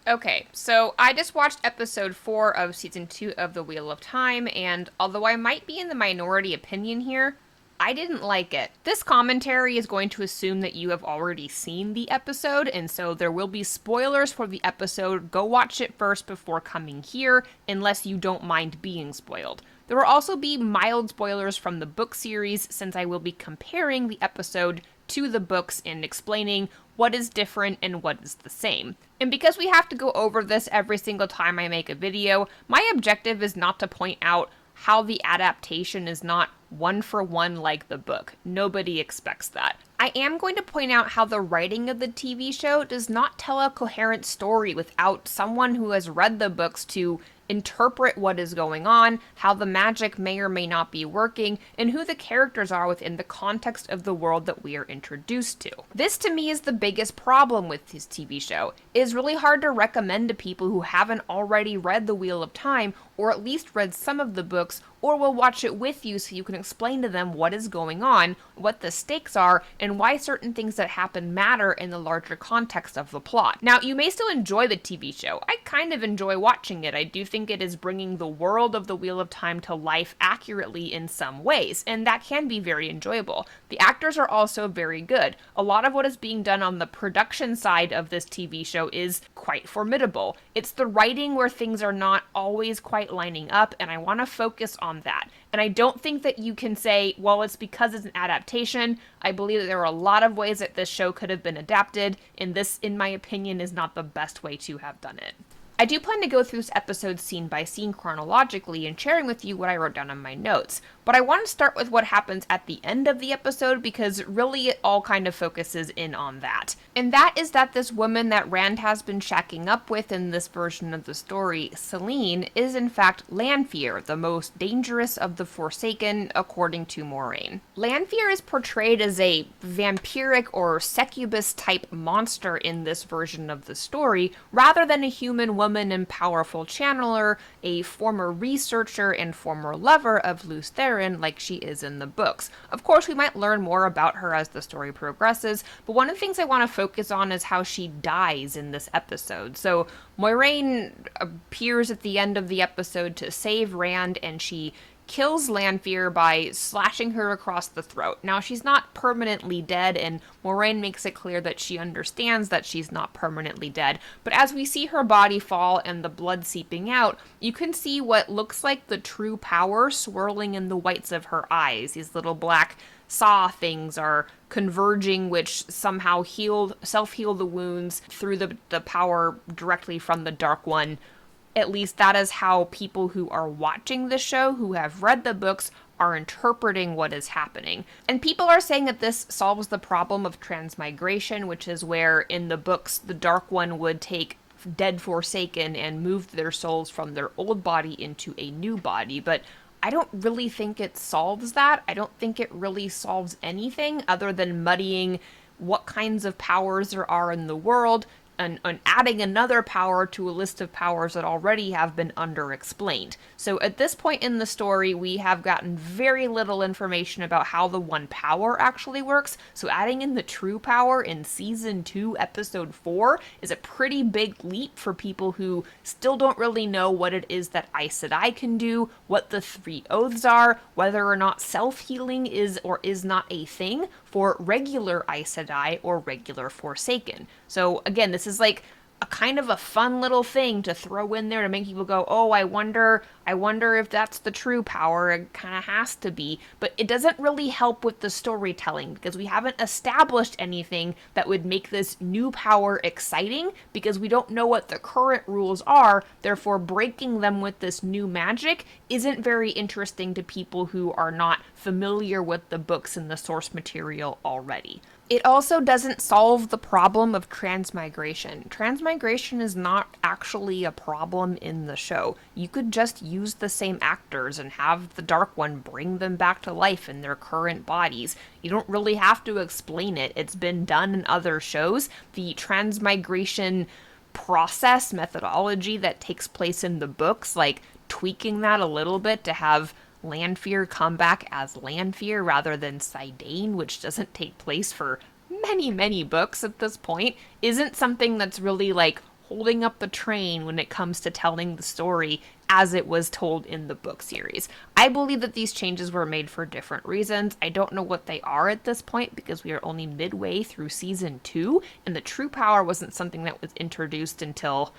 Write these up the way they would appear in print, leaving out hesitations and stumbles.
Okay, so I just watched episode 4 of season 2 of The Wheel of Time, and although I might be in the minority opinion here, I didn't like it. This commentary is going to assume that you have already seen the episode, and so there will be spoilers for the episode. Go watch it first before coming here, unless you don't mind being spoiled. There will also be mild spoilers from the book series, since I will be comparing the episode to the books and explaining what is different and what is the same. And because we have to go over this every single time I make a video, my objective is not to point out how the adaptation is not one for one like the book. Nobody expects that. I am going to point out how the writing of the TV show does not tell a coherent story without someone who has read the books to interpret what is going on, how the magic may or may not be working, and who the characters are within the context of the world that we are introduced to. This to me is the biggest problem with this TV show. It is really hard to recommend to people who haven't already read The Wheel of Time, or at least read some of the books, or will watch it with you so you can explain to them what is going on, what the stakes are, and why certain things that happen matter in the larger context of the plot. Now, you may still enjoy the TV show. I kind of enjoy watching it. I do think it is bringing the world of the Wheel of Time to life accurately in some ways, and that can be very enjoyable. The actors are also very good. A lot of what is being done on the production side of this TV show is quite formidable. It's the writing where things are not always quite lining up, and I want to focus on that. And I don't think that you can say, well, it's because it's an adaptation. I believe that there are a lot of ways that this show could have been adapted, and this, in my opinion, is not the best way to have done it. I do plan to go through this episode scene by scene chronologically and sharing with you what I wrote down in my notes, but I want to start with what happens at the end of the episode because really it all kind of focuses in on that. And that is that this woman that Rand has been shacking up with in this version of the story, Selene, is in fact Lanfear, the most dangerous of the Forsaken, according to Moiraine. Lanfear is portrayed as a vampiric or succubus type monster in this version of the story, rather than a human woman and powerful channeler, a former researcher and former lover of Lews Therin like she is in the books. Of course, we might learn more about her as the story progresses, but one of the things I want to focus on is how she dies in this episode. So Moiraine appears at the end of the episode to save Rand, and she kills Lanfear by slashing her across the throat. Now, she's not permanently dead, and Moiraine makes it clear that she understands that she's not permanently dead, but as we see her body fall and the blood seeping out, you can see what looks like the true power swirling in the whites of her eyes. These little black saw things are converging, which somehow self-heal the wounds through the power directly from the Dark One. At least that is how people who are watching the show, who have read the books, are interpreting what is happening. And people are saying that this solves the problem of transmigration, which is where in the books the Dark One would take dead Forsaken and move their souls from their old body into a new body. But I don't really think it solves that. I don't think it really solves anything other than muddying what kinds of powers there are in the world, and adding another power to a list of powers that already have been underexplained. So at this point in the story, we have gotten very little information about how the one power actually works, so adding in the true power in Season 2, Episode 4 is a pretty big leap for people who still don't really know what it is that Aes Sedai can do, what the three oaths are, whether or not self-healing is or is not a thing for regular Aes Sedai or regular Forsaken. So again, this is like a kind of a fun little thing to throw in there to make people go, oh, I wonder if that's the true power. It kind of has to be, but it doesn't really help with the storytelling because we haven't established anything that would make this new power exciting because we don't know what the current rules are. Therefore, breaking them with this new magic isn't very interesting to people who are not familiar with the books and the source material already. It also doesn't solve the problem of transmigration. Transmigration is not actually a problem in the show. You could just use the same actors and have the Dark One bring them back to life in their current bodies. You don't really have to explain it. It's been done in other shows. The transmigration process, methodology that takes place in the books, like tweaking that a little bit to have Lanfear come back as Lanfear rather than Sidane, which doesn't take place for many books at this point, isn't something that's really like holding up the train when it comes to telling the story as it was told in the book series. I believe that these changes were made for different reasons. I don't know what they are at this point because we are only midway through season 2, and the true power wasn't something that was introduced until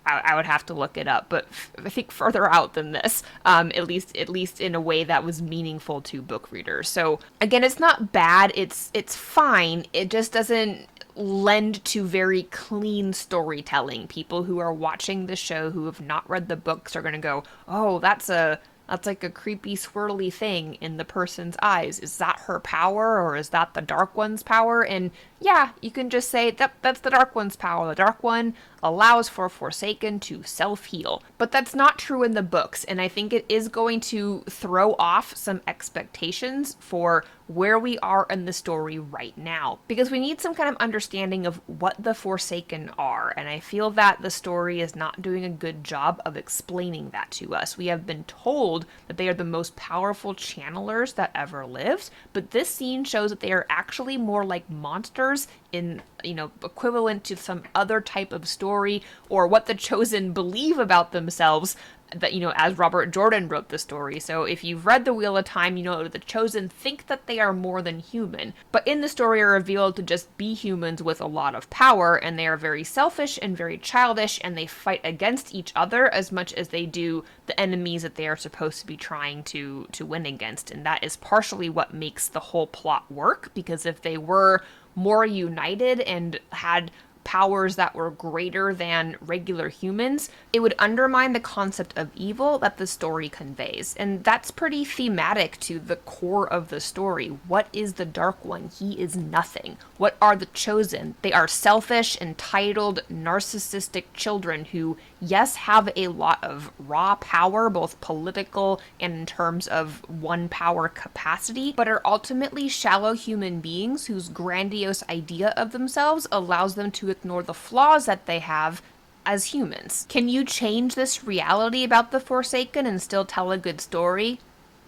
I would have to look it up, but I think further out than this, at least in a way that was meaningful to book readers. So again, it's not bad. It's fine. It just doesn't lend to very clean storytelling. People who are watching the show who have not read the books are going to go, "Oh, that's like a creepy swirly thing in the person's eyes. Is that her power, or is that the Dark One's power?" And yeah, you can just say that's the Dark One's power. The Dark One allows for Forsaken to self-heal. But that's not true in the books, and I think it is going to throw off some expectations for where we are in the story right now. Because we need some kind of understanding of what the Forsaken are, and I feel that the story is not doing a good job of explaining that to us. We have been told that they are the most powerful channelers that ever lived, but this scene shows that they are actually more like monsters in, equivalent to some other type of story, or what the Chosen believe about themselves, that, as Robert Jordan wrote the story. So if you've read The Wheel of Time, the Chosen think that they are more than human, but in the story are revealed to just be humans with a lot of power, and they are very selfish and very childish, and they fight against each other as much as they do the enemies that they are supposed to be trying to win against. And that is partially what makes the whole plot work, because if they were more united and had powers that were greater than regular humans, it would undermine the concept of evil that the story conveys. And that's pretty thematic to the core of the story. What is the Dark One? He is nothing. What are the Chosen? They are selfish, entitled, narcissistic children who, yes, have a lot of raw power, both political and in terms of one power capacity, but are ultimately shallow human beings whose grandiose idea of themselves allows them to ignore the flaws that they have as humans. Can you change this reality about the Forsaken and still tell a good story?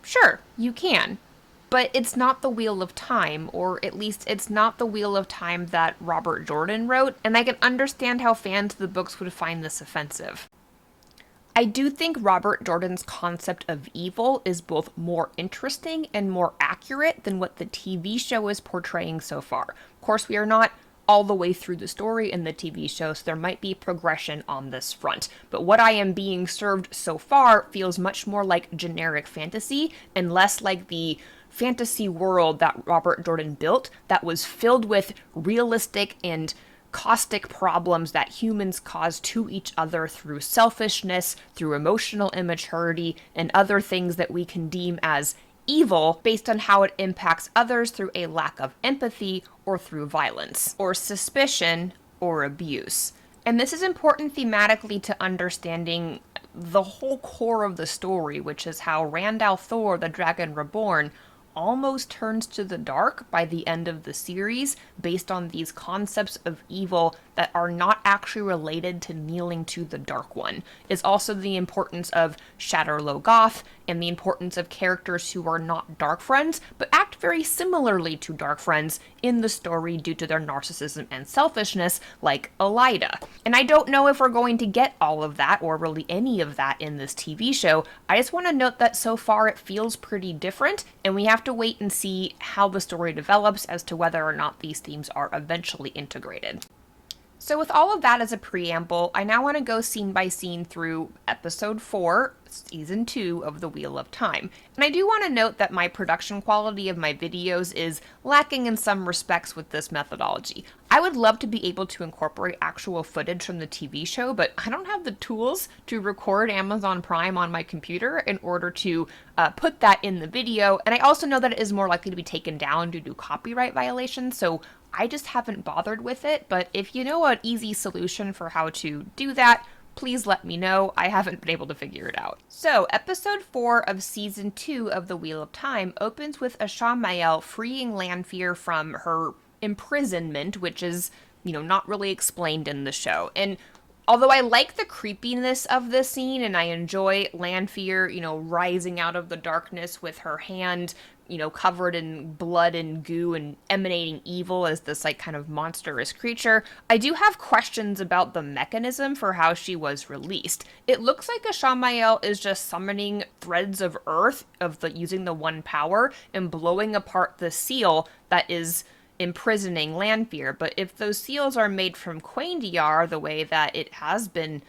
Sure, you can. But it's not the Wheel of Time, or at least it's not the Wheel of Time that Robert Jordan wrote, and I can understand how fans of the books would find this offensive. I do think Robert Jordan's concept of evil is both more interesting and more accurate than what the TV show is portraying so far. Of course, we are not all the way through the story in the TV show, so there might be progression on this front. But what I am being served so far feels much more like generic fantasy and less like the fantasy world that Robert Jordan built that was filled with realistic and caustic problems that humans cause to each other through selfishness, through emotional immaturity, and other things that we can deem as evil based on how it impacts others through a lack of empathy or through violence, or suspicion, or abuse. And this is important thematically to understanding the whole core of the story, which is how Randall Thor, the Dragon Reborn, almost turns to the dark by the end of the series based on these concepts of evil that are not actually related to kneeling to the Dark One. It's also the importance of Shatter Logoth and the importance of characters who are not Dark Friends, but act very similarly to Dark Friends in the story due to their narcissism and selfishness, like Elida. And I don't know if we're going to get all of that, or really any of that, in this TV show. I just want to note that so far it feels pretty different, and we have to wait and see how the story develops as to whether or not these themes are eventually integrated. So with all of that as a preamble, I now want to go scene by scene through episode 4, season 2 of The Wheel of Time. And I do want to note that my production quality of my videos is lacking in some respects with this methodology. I would love to be able to incorporate actual footage from the TV show, but I don't have the tools to record Amazon Prime on my computer in order to put that in the video. And I also know that it is more likely to be taken down due to copyright violations, so I just haven't bothered with it. But if you know an easy solution for how to do that, please let me know. I haven't been able to figure it out. So, episode 4 of season 2 of The Wheel of Time opens with Ashamael freeing Lanfear from her imprisonment, which is, not really explained in the show. And although I like the creepiness of this scene and I enjoy Lanfear, rising out of the darkness with her hand covered in blood and goo and emanating evil as this like kind of monstrous creature. I do have questions about the mechanism for how she was released. It looks like Ishamael is just summoning threads of earth using the one power and blowing apart the seal that is imprisoning Lanfear. But if those seals are made from Quaindiar the way that it has been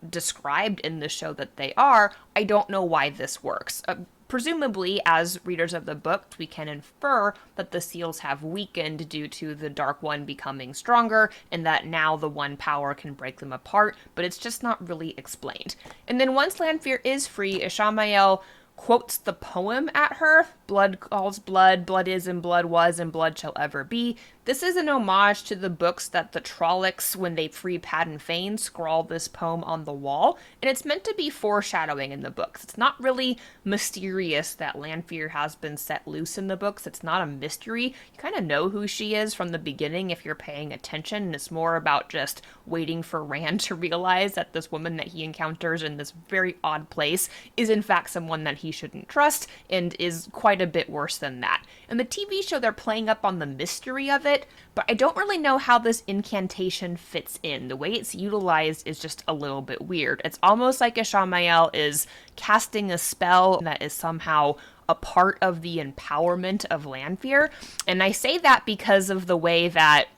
described in the show that they are, I don't know why this works. Presumably, as readers of the book, we can infer that the seals have weakened due to the Dark One becoming stronger, and that now the one power can break them apart, but it's just not really explained. And then once Lanfear is free, Ishamael quotes the poem at her, "Blood calls blood, blood is and blood was and blood shall ever be." This is an homage to the books that the Trollocs, when they free Padan Fain, scrawl this poem on the wall, and it's meant to be foreshadowing in the books. It's not really mysterious that Lanfear has been set loose in the books. It's not a mystery. You kind of know who she is from the beginning if you're paying attention, and it's more about just waiting for Rand to realize that this woman that he encounters in this very odd place is in fact someone that he shouldn't trust, and is quite a bit worse than that. In the TV show, they're playing up on the mystery of it, but I don't really know how this incantation fits in. The way it's utilized is just a little bit weird. It's almost like Ishamael is casting a spell that is somehow a part of the empowerment of Lanfear, and I say that because of the way that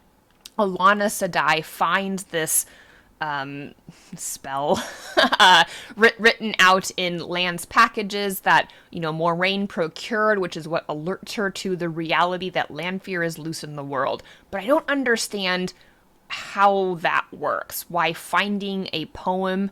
Alana Sedai finds this spell written out in Lan's packages that, Moiraine procured, which is what alerts her to the reality that Lanfear is loose in the world. But I don't understand how that works. Why finding a poem,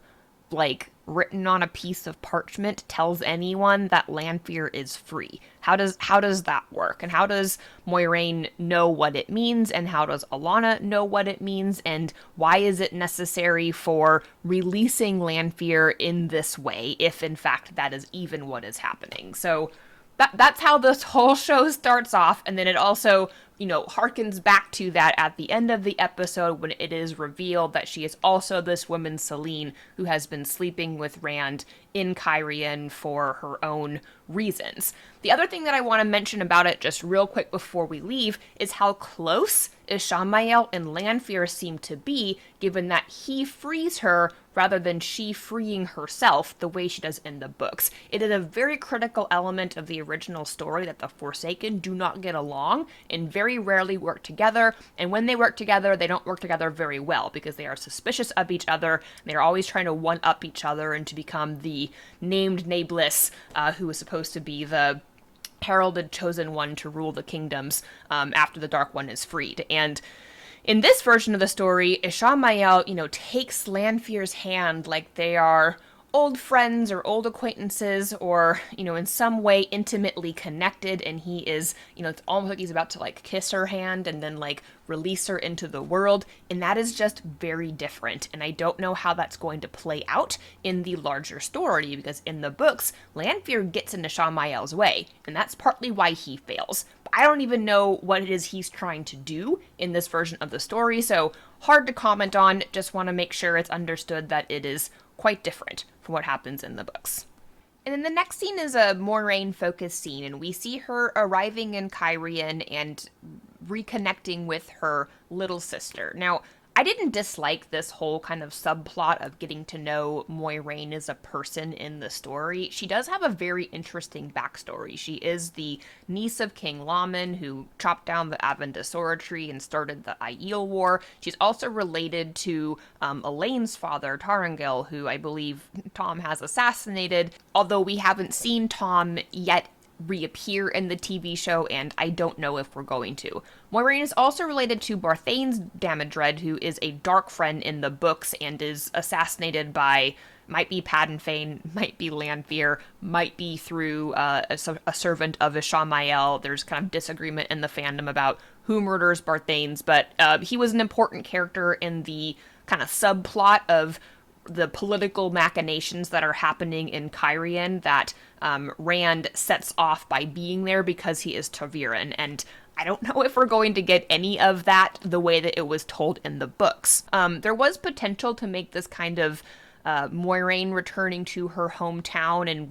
like, written on a piece of parchment tells anyone that Lanfear is free. How does that work? And how does Moiraine know what it means? And how does Alana know what it means? And why is it necessary for releasing Lanfear in this way, if in fact that is even what is happening? So that's how this whole show starts off, and then it also, harkens back to that at the end of the episode when it is revealed that she is also this woman, Selene, who has been sleeping with Rand in Cairhien for her own reasons. The other thing that I want to mention about it just real quick before we leave is how close Ishamael and Lanfear seem to be, given that he frees her rather than she freeing herself the way she does in the books. It is a very critical element of the original story that the Forsaken do not get along and very rarely work together, and when they work together, they don't work together very well because they are suspicious of each other, and they're always trying to one-up each other and to become the named Nameless, who is supposed to be the heralded chosen one to rule the kingdoms after the Dark One is freed. And in this version of the story, Ishamael, takes Lanfear's hand like they are old friends or old acquaintances or, in some way intimately connected, and he is, it's almost like he's about to, kiss her hand and then, release her into the world, and that is just very different, and I don't know how that's going to play out in the larger story, because in the books, Lanfear gets into Ishamael's way, and that's partly why he fails. But I don't even know what it is he's trying to do in this version of the story, so hard to comment on, just want to make sure it's understood that it is quite different from what happens in the books. And then the next scene is a Moiraine-focused scene, and we see her arriving in Cairhien and reconnecting with her little sister. Now, I didn't dislike this whole kind of subplot of getting to know Moiraine as a person in the story. She does have a very interesting backstory. She is the niece of King Laman, who chopped down the Avendasora tree and started the Aiel War. She's also related to Elaine's father, Tarangil, who I believe Tom has assassinated, although we haven't seen Tom yet reappear in the TV show, and I don't know if we're going to. Moiraine is also related to Barthane's Damodred, who is a dark friend in the books and is assassinated by, might be Padan Fain, might be Lanfear, might be through a servant of Ishamael. There's kind of disagreement in the fandom about who murders Barthanes, but he was an important character in the kind of subplot of the political machinations that are happening in Cairhien that Rand sets off by being there because he is Taviran, and I don't know if we're going to get any of that the way that it was told in the books. There was potential to make this kind of Moiraine returning to her hometown and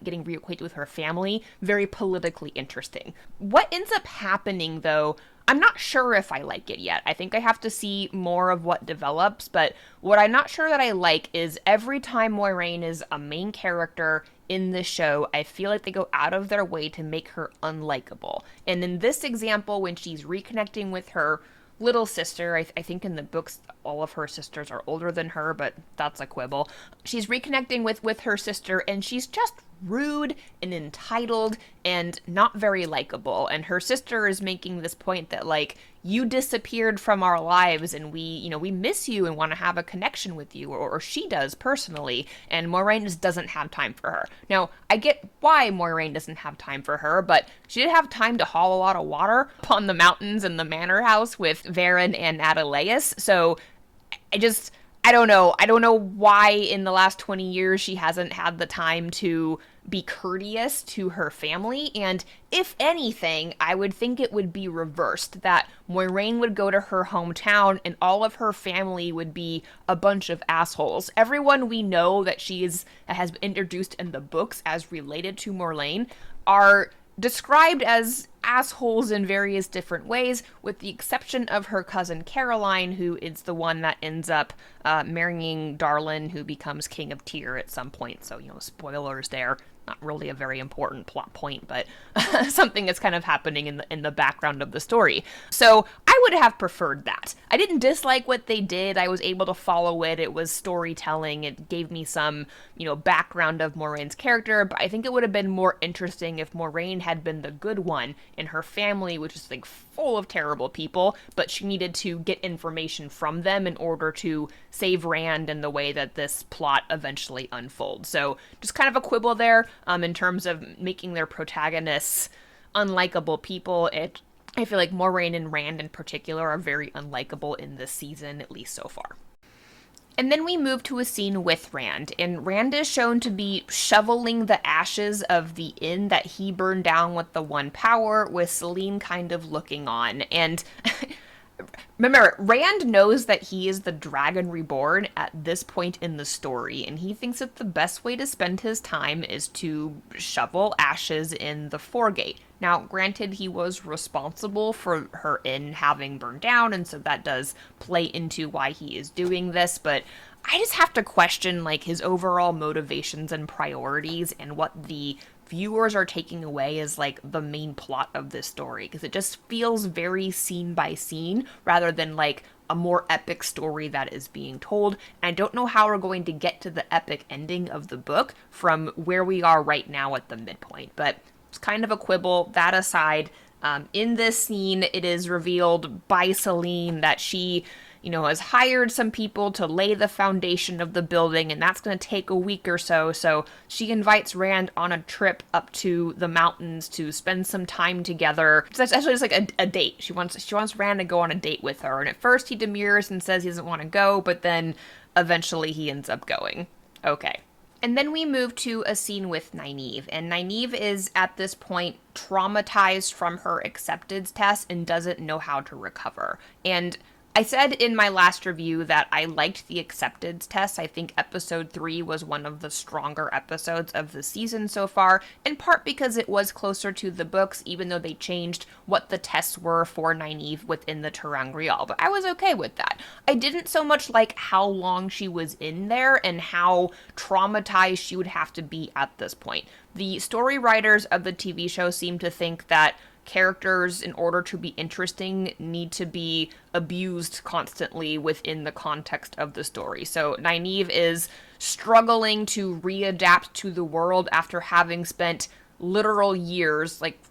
getting reacquainted with her family, very politically interesting. What ends up happening, though, I'm not sure if I like it yet. I think I have to see more of what develops, but what I'm not sure that I like is every time Moiraine is a main character in this show, I feel like they go out of their way to make her unlikable. And in this example, when she's reconnecting with her little sister, I think in the books all of her sisters are older than her, but that's a quibble. She's reconnecting with her sister, and she's just rude and entitled and not very likable. And her sister is making this point that, like, you disappeared from our lives and we miss you and want to have a connection with you, or she does personally, and Moiraine just doesn't have time for her. Now, I get why Moiraine doesn't have time for her, but she did have time to haul a lot of water upon the mountains in the manor house with Perrin and Elyas, so I don't know. I don't know why in the last 20 years she hasn't had the time to be courteous to her family. And if anything, I would think it would be reversed, that Moiraine would go to her hometown and all of her family would be a bunch of assholes. Everyone we know that has been introduced in the books as related to Moiraine are described as assholes in various different ways, with the exception of her cousin Caroline, who is the one that ends up marrying Darlin, who becomes King of Tyr at some point. So, spoilers there. Not really a very important plot point, but something that's kind of happening in the background of the story. So I would have preferred that. I didn't dislike what they did. I was able to follow it. It was storytelling. It gave me some, background of Moraine's character, but I think it would have been more interesting if Moiraine had been the good one in her family, which is like full of terrible people, but she needed to get information from them in order to save Rand in the way that this plot eventually unfolds. So just kind of a quibble there in terms of making their protagonists unlikable people. I feel like Moiraine and Rand in particular are very unlikable in this season, at least so far. And then we move to a scene with Rand, and Rand is shown to be shoveling the ashes of the inn that he burned down with the One Power, with Selene kind of looking on. And remember, Rand knows that he is the Dragon Reborn at this point in the story, and he thinks that the best way to spend his time is to shovel ashes in the foregate. Now, granted, he was responsible for her inn having burned down, and so that does play into why he is doing this, but I just have to question, his overall motivations and priorities and what the viewers are taking away as, the main plot of this story, because it just feels very scene by scene rather than, a more epic story that is being told. And I don't know how we're going to get to the epic ending of the book from where we are right now at the midpoint, but it's kind of a quibble. That aside, in this scene, it is revealed by Selene that she, has hired some people to lay the foundation of the building, and that's going to take a week or so. So she invites Rand on a trip up to the mountains to spend some time together. It's actually just a date. She wants Rand to go on a date with her, and at first he demurs and says he doesn't want to go, but then eventually he ends up going. Okay. And then we move to a scene with Nynaeve, and Nynaeve is at this point traumatized from her acceptance test and doesn't know how to recover. And I said in my last review that I liked the acceptance test. I think episode 3 was one of the stronger episodes of the season so far, in part because it was closer to the books, even though they changed what the tests were for Nynaeve within the ter'angreal. But I was okay with that. I didn't so much like how long she was in there and how traumatized she would have to be at this point. The story writers of the TV show seem to think that characters, in order to be interesting, need to be abused constantly within the context of the story. So Nynaeve is struggling to readapt to the world after having spent literal years, within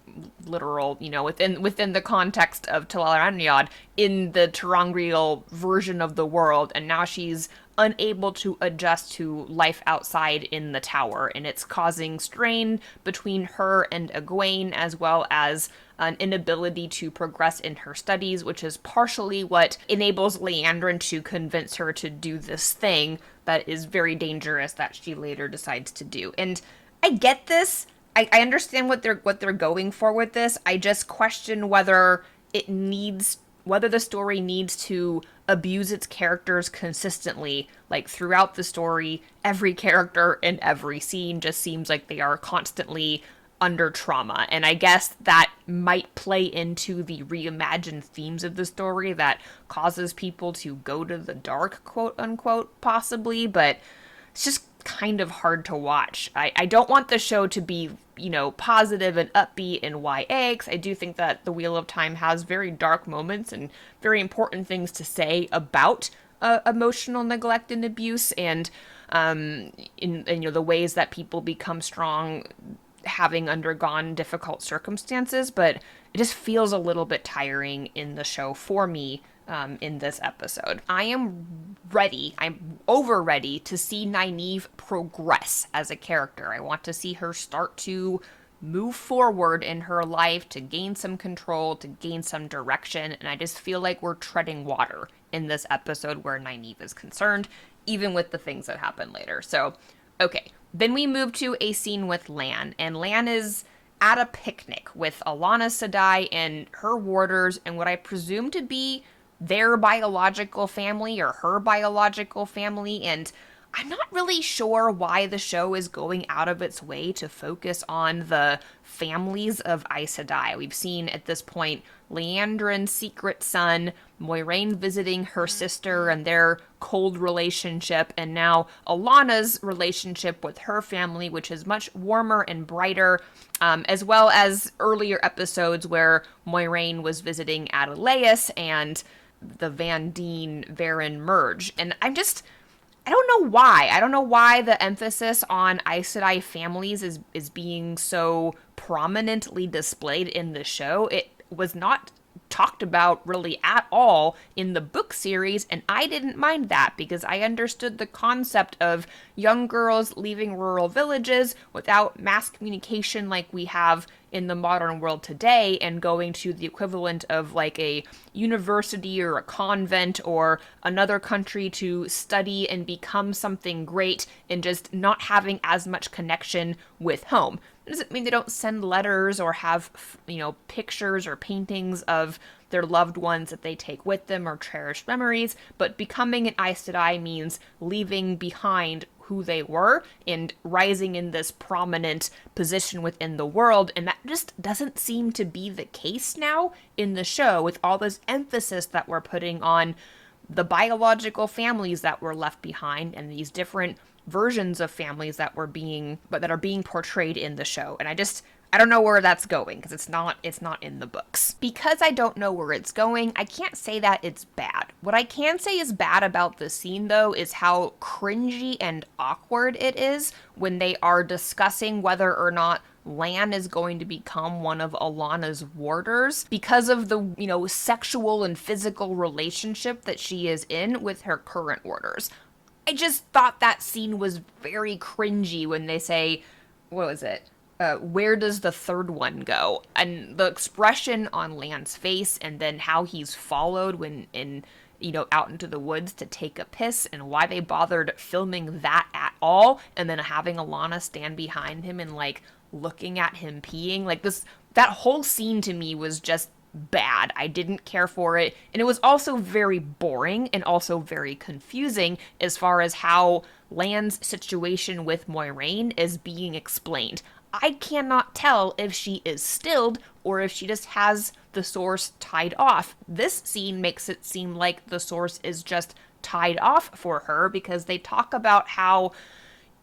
the context of Tel'aran'rhiod, in the ter'angreal version of the world, and now she's unable to adjust to life outside in the tower, and it's causing strain between her and Egwene, as well as an inability to progress in her studies, which is partially what enables Liandrin to convince her to do this thing that is very dangerous that she later decides to do. And I get this. I understand what they're going for with this. I just question whether it needs whether the story needs to abuse its characters consistently, like throughout the story, every character in every scene just seems like they are constantly under trauma. And I guess that might play into the reimagined themes of the story that causes people to go to the dark, quote unquote, possibly, but it's just kind of hard to watch. I don't want the show to be, positive and upbeat and YA, because I do think that The Wheel of Time has very dark moments and very important things to say about emotional neglect and abuse, and in the ways that people become strong having undergone difficult circumstances, but it just feels a little bit tiring in the show for me in this episode. I am ready, I'm over ready to see Nynaeve progress as a character. I want to see her start to move forward in her life, to gain some control, to gain some direction, and I just feel like we're treading water in this episode where Nynaeve is concerned, even with the things that happen later. So, okay. Then we move to a scene with Lan, and Lan is at a picnic with Alana Sedai and her warders and what I presume to be their biological family or her biological family, and I'm not really sure why the show is going out of its way to focus on the families of Aes Sedai. We've seen at this point Liandrin's secret son, Moiraine visiting her sister and their cold relationship, and now Alana's relationship with her family, which is much warmer and brighter, as well as earlier episodes where Moiraine was visiting at Elyas and the Van Dien Varen merge. And I don't know why. I don't know why the emphasis on Aes Sedai families is being so prominently displayed in the show. It was not talked about really at all in the book series, and I didn't mind that because I understood the concept of young girls leaving rural villages without mass communication like we have in the modern world today and going to the equivalent of like a university or a convent or another country to study and become something great, and just not having as much connection with home. It doesn't mean they don't send letters or have, pictures or paintings of their loved ones that they take with them or cherished memories, but becoming an Aes Sedai means leaving behind who they were and rising in this prominent position within the world, and that just doesn't seem to be the case now in the show, with all this emphasis that we're putting on the biological families that were left behind and these different versions of families that are being portrayed in the show. And I don't know where that's going because it's not in the books. Because I don't know where it's going, I can't say that it's bad. What I can say is bad about the scene, though, is how cringy and awkward it is when they are discussing whether or not Lan is going to become one of Alana's warders because of the, sexual and physical relationship that she is in with her current warders. I just thought that scene was very cringy when they say, what was it? Where does the third one go? And the expression on Lan's face, and then how he's followed when out into the woods to take a piss, and why they bothered filming that at all, and then having Alana stand behind him and looking at him peeing. That whole scene to me was just bad. I didn't care for it, and it was also very boring and also very confusing as far as how Lan's situation with Moiraine is being explained. I cannot tell if she is stilled or if she just has the source tied off. This scene makes it seem like the source is just tied off for her because they talk about how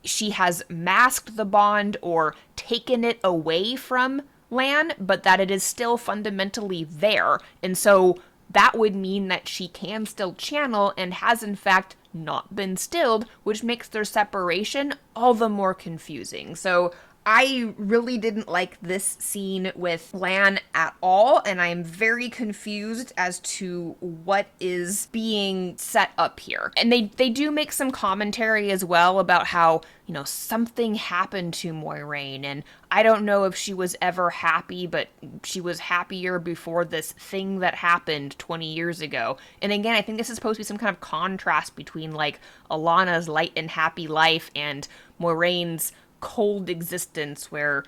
she has masked the bond or taken it away from Lan, but that it is still fundamentally there. And so that would mean that she can still channel and has in fact not been stilled, which makes their separation all the more confusing. So I really didn't like this scene with Lan at all, and I'm very confused as to what is being set up here. And they do make some commentary as well about how, something happened to Moiraine, and I don't know if she was ever happy, but she was happier before this thing that happened 20 years ago. And again, I think this is supposed to be some kind of contrast between, Alana's light and happy life and Moiraine's cold existence where,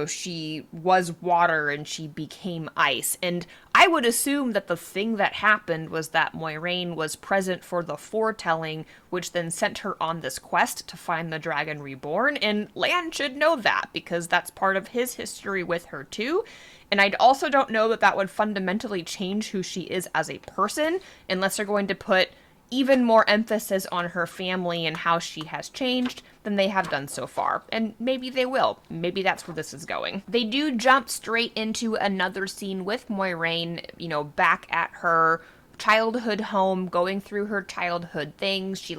she was water and she became ice. And I would assume that the thing that happened was that Moiraine was present for the foretelling, which then sent her on this quest to find the Dragon Reborn, and Lan should know that, because that's part of his history with her too. And I also don't know that that would fundamentally change who she is as a person, unless they're going to put even more emphasis on her family and how she has changed than they have done so far. And maybe they will. Maybe that's where this is going. They do jump straight into another scene with Moiraine, back at her childhood home, going through her childhood things. She,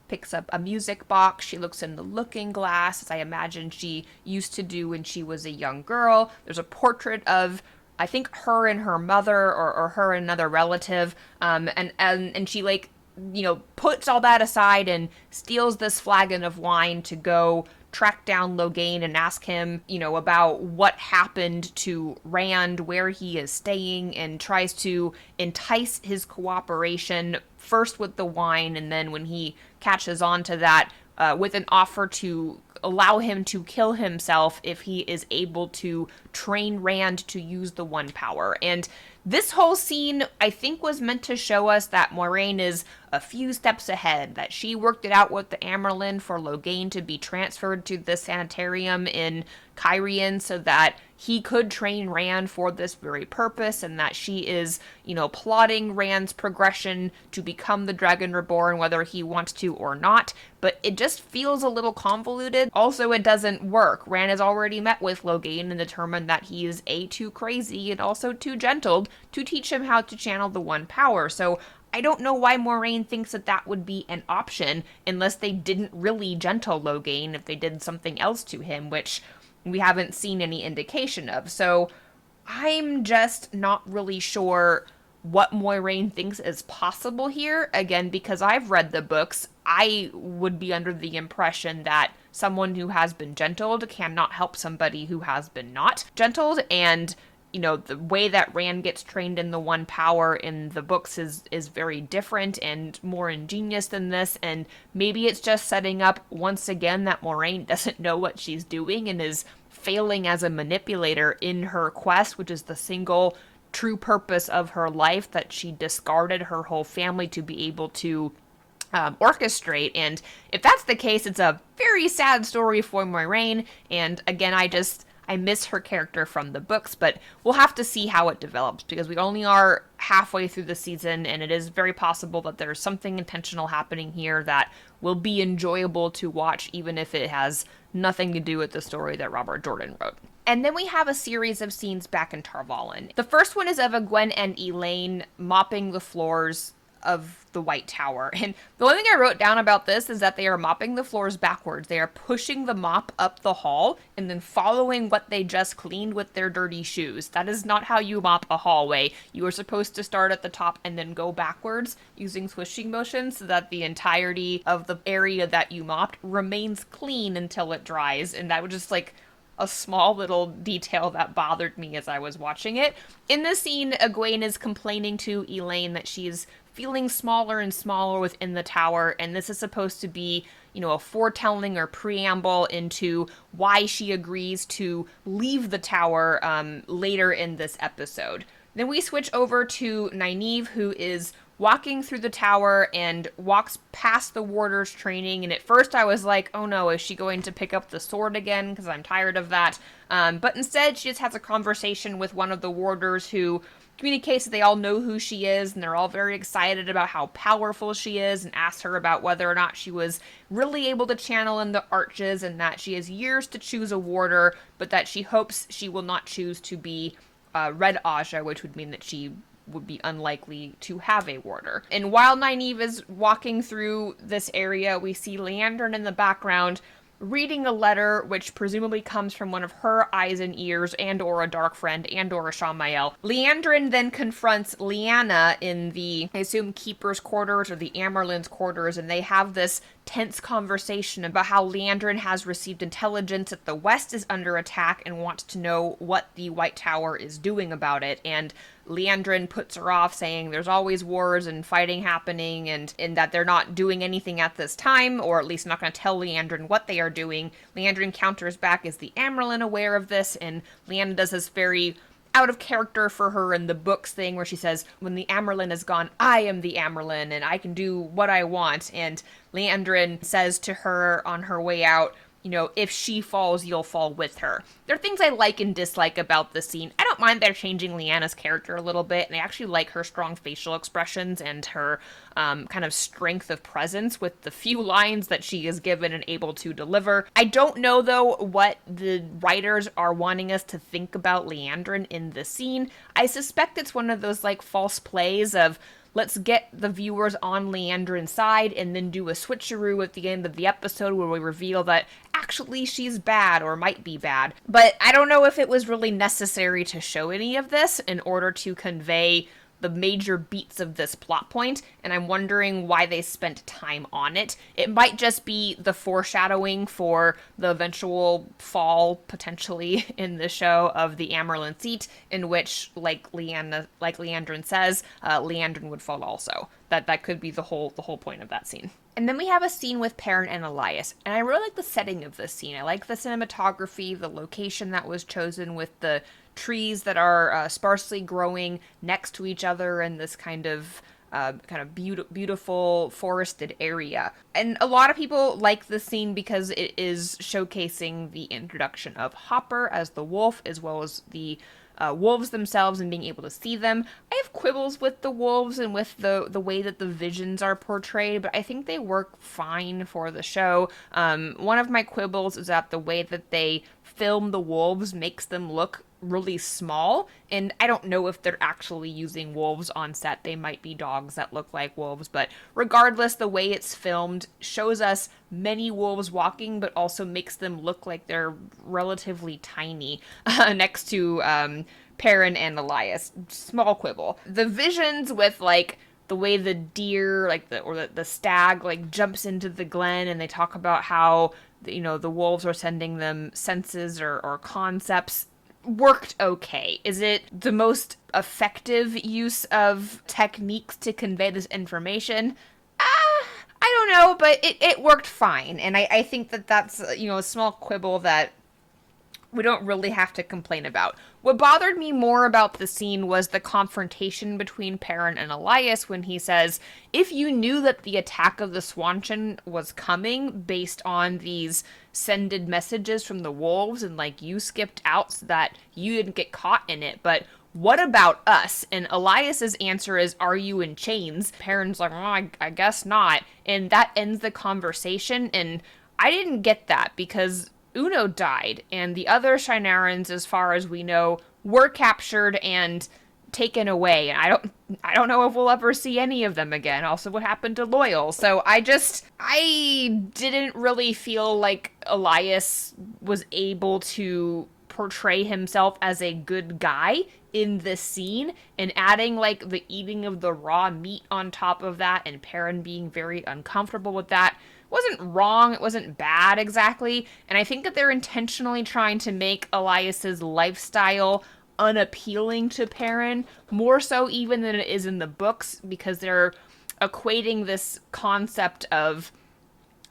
picks up a music box. She looks in the looking glass, as I imagine she used to do when she was a young girl. There's a portrait of, I think, her and her mother, or her and another relative, and she, puts all that aside and steals this flagon of wine to go track down Logain and ask him, about what happened to Rand, where he is staying, and tries to entice his cooperation, first with the wine, and then when he catches on to that, with an offer to allow him to kill himself if he is able to train Rand to use the one power. And this whole scene, I think, was meant to show us that Moiraine is a few steps ahead, that she worked it out with the Amyrlin for Logain to be transferred to the sanitarium in Cairhien so that he could train Rand for this very purpose, and that she is, plotting Rand's progression to become the Dragon Reborn, whether he wants to or not. But it just feels a little convoluted. Also, it doesn't work. Rand has already met with Logain and determined that he is too crazy and also too gentled to teach him how to channel the one power. So I don't know why Moiraine thinks that that would be an option unless they didn't really gentle Logain, if they did something else to him, which we haven't seen any indication of. So I'm just not really sure what Moiraine thinks is possible here. Again, because I've read the books, I would be under the impression that someone who has been gentled cannot help somebody who has been not gentled, and the way that Rand gets trained in the one power in the books is very different and more ingenious than this, and maybe it's just setting up, once again, that Moiraine doesn't know what she's doing and is failing as a manipulator in her quest, which is the single true purpose of her life that she discarded her whole family to be able to orchestrate. And if that's the case, it's a very sad story for Moiraine, and again, I miss her character from the books, but we'll have to see how it develops, because we only are halfway through the season, and it is very possible that there's something intentional happening here that will be enjoyable to watch, even if it has nothing to do with the story that Robert Jordan wrote. And then we have a series of scenes back in Tar Valon. The first one is of Egwene and Elaine mopping the floors of the White Tower. And the only thing I wrote down about this is that they are mopping the floors backwards. They are pushing the mop up the hall and then following what they just cleaned with their dirty shoes. That is not how you mop a hallway. You are supposed to start at the top and then go backwards using swishing motions so that the entirety of the area that you mopped remains clean until it dries. And that was just a small little detail that bothered me as I was watching it. In this scene, Egwene is complaining to Elaine that she's feeling smaller and smaller within the tower, and this is supposed to be, a foretelling or preamble into why she agrees to leave the tower later in this episode. Then we switch over to Nynaeve, who is walking through the tower and walks past the warders training, and at first I was like, oh no, is she going to pick up the sword again? Because I'm tired of that. But instead, she just has a conversation with one of the warders who communicates that they all know who she is, and they're all very excited about how powerful she is, and asks her about whether or not she was really able to channel in the arches, and that she has years to choose a warder, but that she hopes she will not choose to be Red Aja, which would mean that she would be unlikely to have a warder. And while Nynaeve is walking through this area, we see Liandrin in the background reading a letter which presumably comes from one of her eyes and ears and or a dark friend and or a Shamael. Liandrin then confronts Lyanna in the, I assume, Keeper's quarters or the Amyrlin's quarters, and they have this tense conversation about how Liandrin has received intelligence that the West is under attack and wants to know what the White Tower is doing about it. And Liandrin puts her off, saying there's always wars and fighting happening, and that they're not doing anything at this time, or at least not going to tell Liandrin what they are doing. Liandrin counters back, is the Amyrlin aware of this? And Lyanna does this very out of character for her in the books thing where she says, when the Amyrlin is gone, I am the Amyrlin and I can do what I want. And Liandrin says to her on her way out, if she falls, you'll fall with her. There are things I like and dislike about the scene. I don't mind they're changing Lyanna's character a little bit, and I actually like her strong facial expressions and her kind of strength of presence with the few lines that she is given and able to deliver. I don't know, though, what the writers are wanting us to think about Liandrin in the scene. I suspect it's one of those, false plays of, let's get the viewers on Liandrin's side and then do a switcheroo at the end of the episode where we reveal that actually she's bad or might be bad. But I don't know if it was really necessary to show any of this in order to convey the major beats of this plot point, and I'm wondering why they spent time on it. It might just be the foreshadowing for the eventual fall, potentially, in the show of the Amyrlin seat, in which, like Liandrin says, Liandrin would fall also. That could be the whole point of that scene. And then we have a scene with Perrin and Elyas, and I really like the setting of this scene. I like the cinematography, the location that was chosen with the trees that are sparsely growing next to each other in this kind of beautiful forested area. And a lot of people like this scene because it is showcasing the introduction of Hopper as the wolf, as well as the wolves themselves and being able to see them. I have quibbles with the wolves and with the way that the visions are portrayed, but I think they work fine for the show. One of my quibbles is that the way that they film the wolves makes them look really small, and I don't know if they're actually using wolves on set. They might be dogs that look like wolves, but regardless, the way it's filmed shows us many wolves walking, but also makes them look like they're relatively tiny next to Perrin and Elyas. Small quibble. The visions with the way the deer, the stag, jumps into the glen, and they talk about how the wolves are sending them senses or concepts, worked okay. Is it the most effective use of techniques to convey this information? I don't know, but it worked fine. And I think that's, a small quibble that we don't really have to complain about. What bothered me more about the scene was the confrontation between Perrin and Elyas when he says, if you knew that the attack of the Swanchan was coming based on these sended messages from the wolves and you skipped out so that you didn't get caught in it, but what about us? And Elias's answer is, are you in chains? Perrin's like, I guess not. And that ends the conversation, and I didn't get that because Uno died, and the other Shinarans, as far as we know, were captured and taken away. And I don't know if we'll ever see any of them again. Also, what happened to Loyal? So I didn't really feel like Elyas was able to portray himself as a good guy in this scene, and adding the eating of the raw meat on top of that, and Perrin being very uncomfortable with that, wasn't wrong, it wasn't bad exactly, and I think that they're intentionally trying to make Elias's lifestyle unappealing to Perrin, more so even than it is in the books, because they're equating this concept of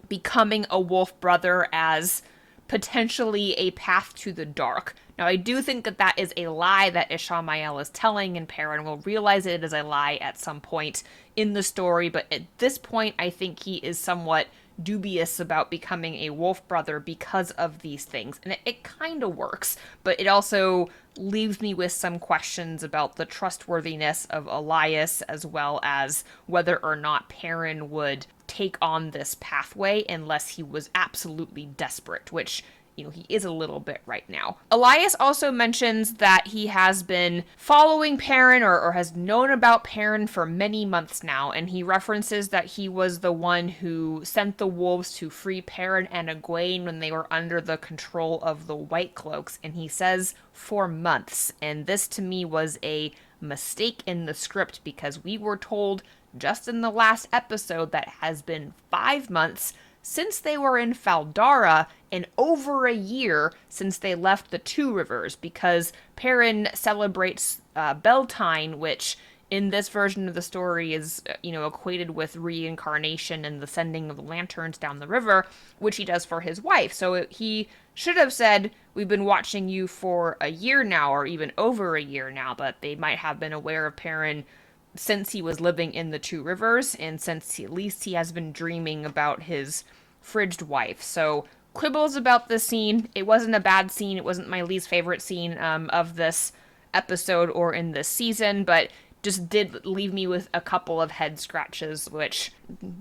becoming a wolf brother as potentially a path to the dark. Now, I do think that is a lie that Ishamael is telling, and Perrin will realize it is a lie at some point in the story, but at this point, I think he is somewhat dubious about becoming a wolf brother because of these things, and it kind of works, but it also leaves me with some questions about the trustworthiness of Elyas, as well as whether or not Perrin would take on this pathway unless he was absolutely desperate, which he is a little bit right now. Elyas also mentions that he has been following Perrin or has known about Perrin for many months now, and he references that he was the one who sent the wolves to free Perrin and Egwene when they were under the control of the White Cloaks, and he says for months, and this to me was a mistake in the script because we were told just in the last episode that has been 5 months since they were in Faldara, and over a year since they left the Two Rivers, because Perrin celebrates Beltane, which in this version of the story is, equated with reincarnation and the sending of the lanterns down the river, which he does for his wife. So he should have said, we've been watching you for a year now, or even over a year now, but they might have been aware of Perrin since he was living in the Two Rivers, and since at least he has been dreaming about his fridged wife. So quibbles about this scene. It wasn't a bad scene. It wasn't my least favorite scene of this episode or in this season, but just did leave me with a couple of head scratches, which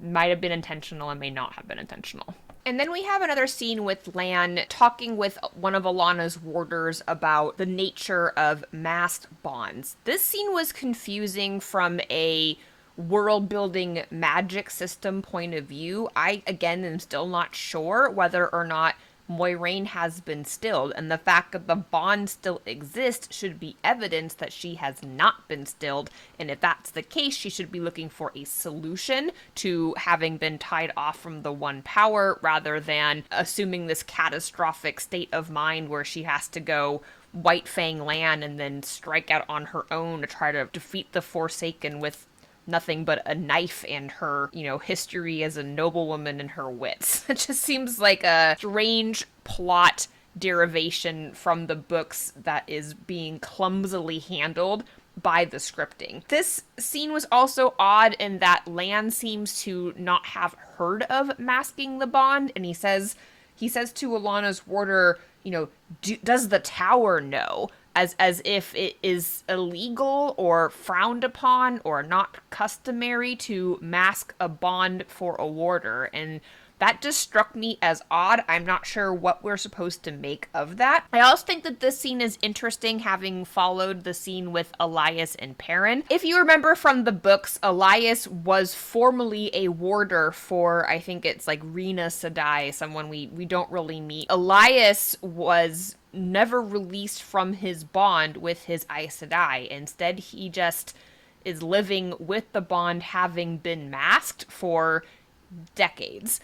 might have been intentional and may not have been intentional. And then we have another scene with Lan talking with one of Alana's warders about the nature of masked bonds. This scene was confusing from a world-building magic system point of view. I, again, am still not sure whether or not Moiraine has been stilled, and the fact that the bond still exists should be evidence that she has not been stilled, and if that's the case, she should be looking for a solution to having been tied off from the one power, rather than assuming this catastrophic state of mind where she has to go White Fang Lan and then strike out on her own to try to defeat the Forsaken with nothing but a knife and her, history as a noblewoman and her wits. It just seems like a strange plot derivation from the books that is being clumsily handled by the scripting. This scene was also odd in that Lan seems to not have heard of masking the bond, and he says to Alana's warder, does the tower know? As if it is illegal or frowned upon or not customary to mask a bond for a warder. And that just struck me as odd. I'm not sure what we're supposed to make of that. I also think that this scene is interesting, having followed the scene with Elyas and Perrin. If you remember from the books, Elyas was formerly a warder for, I think it's like Rena Sedai, someone we don't really meet. Elyas was never released from his bond with his Aes Sedai. Instead, he just is living with the bond having been masked for decades.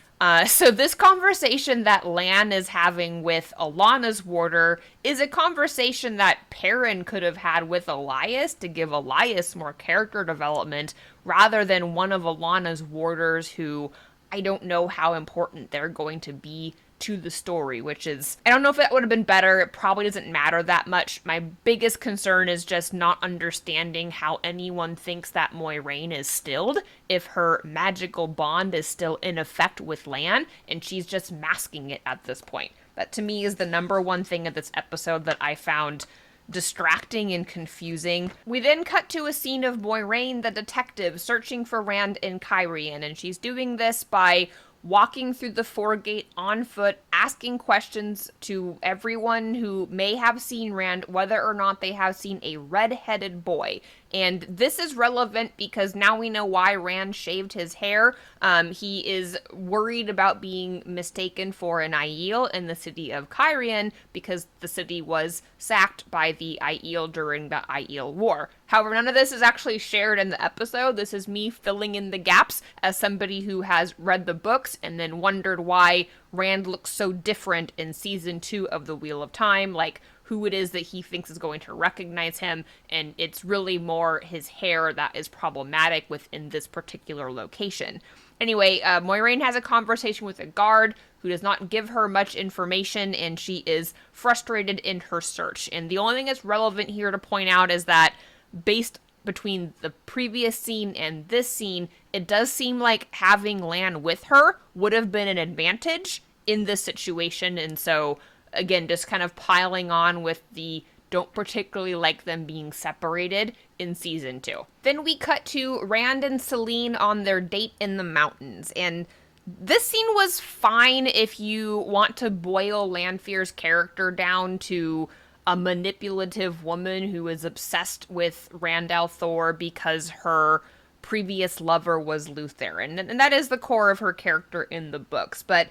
So this conversation that Lan is having with Alana's warder is a conversation that Perrin could have had with Elyas to give Elyas more character development, rather than one of Alana's warders who I don't know how important they're going to be to the story, which is, I don't know if that would have been better. It probably doesn't matter that much. My biggest concern is just not understanding how anyone thinks that Moiraine is stilled if her magical bond is still in effect with Lan, and she's just masking it at this point. That to me is the number one thing of this episode that I found distracting and confusing. We then cut to a scene of Moiraine, the detective, searching for Rand in Cairhien, and she's doing this by walking through the foregate on foot, asking questions to everyone who may have seen Rand, whether or not they have seen a red-headed boy. And this is relevant because now we know why Rand shaved his hair. He is worried about being mistaken for an Aiel in the city of Cairhien because the city was sacked by the Aiel during the Aiel War. However, none of this is actually shared in the episode. This is me filling in the gaps as somebody who has read the books and then wondered why Rand looks so different in season 2 of The Wheel of Time, like who it is that he thinks is going to recognize him, and it's really more his hair that is problematic within this particular location. Anyway, Moiraine has a conversation with a guard who does not give her much information, and she is frustrated in her search. And the only thing that's relevant here to point out is that based between the previous scene and this scene, it does seem like having Lan with her would have been an advantage in this situation, and so again, just kind of piling on with the don't particularly like them being separated in season 2. Then we cut to Rand and Selene on their date in the mountains, and this scene was fine if you want to boil Lanfear's character down to a manipulative woman who is obsessed with Rand al'Thor because her previous lover was Lutheran, and that is the core of her character in the books, but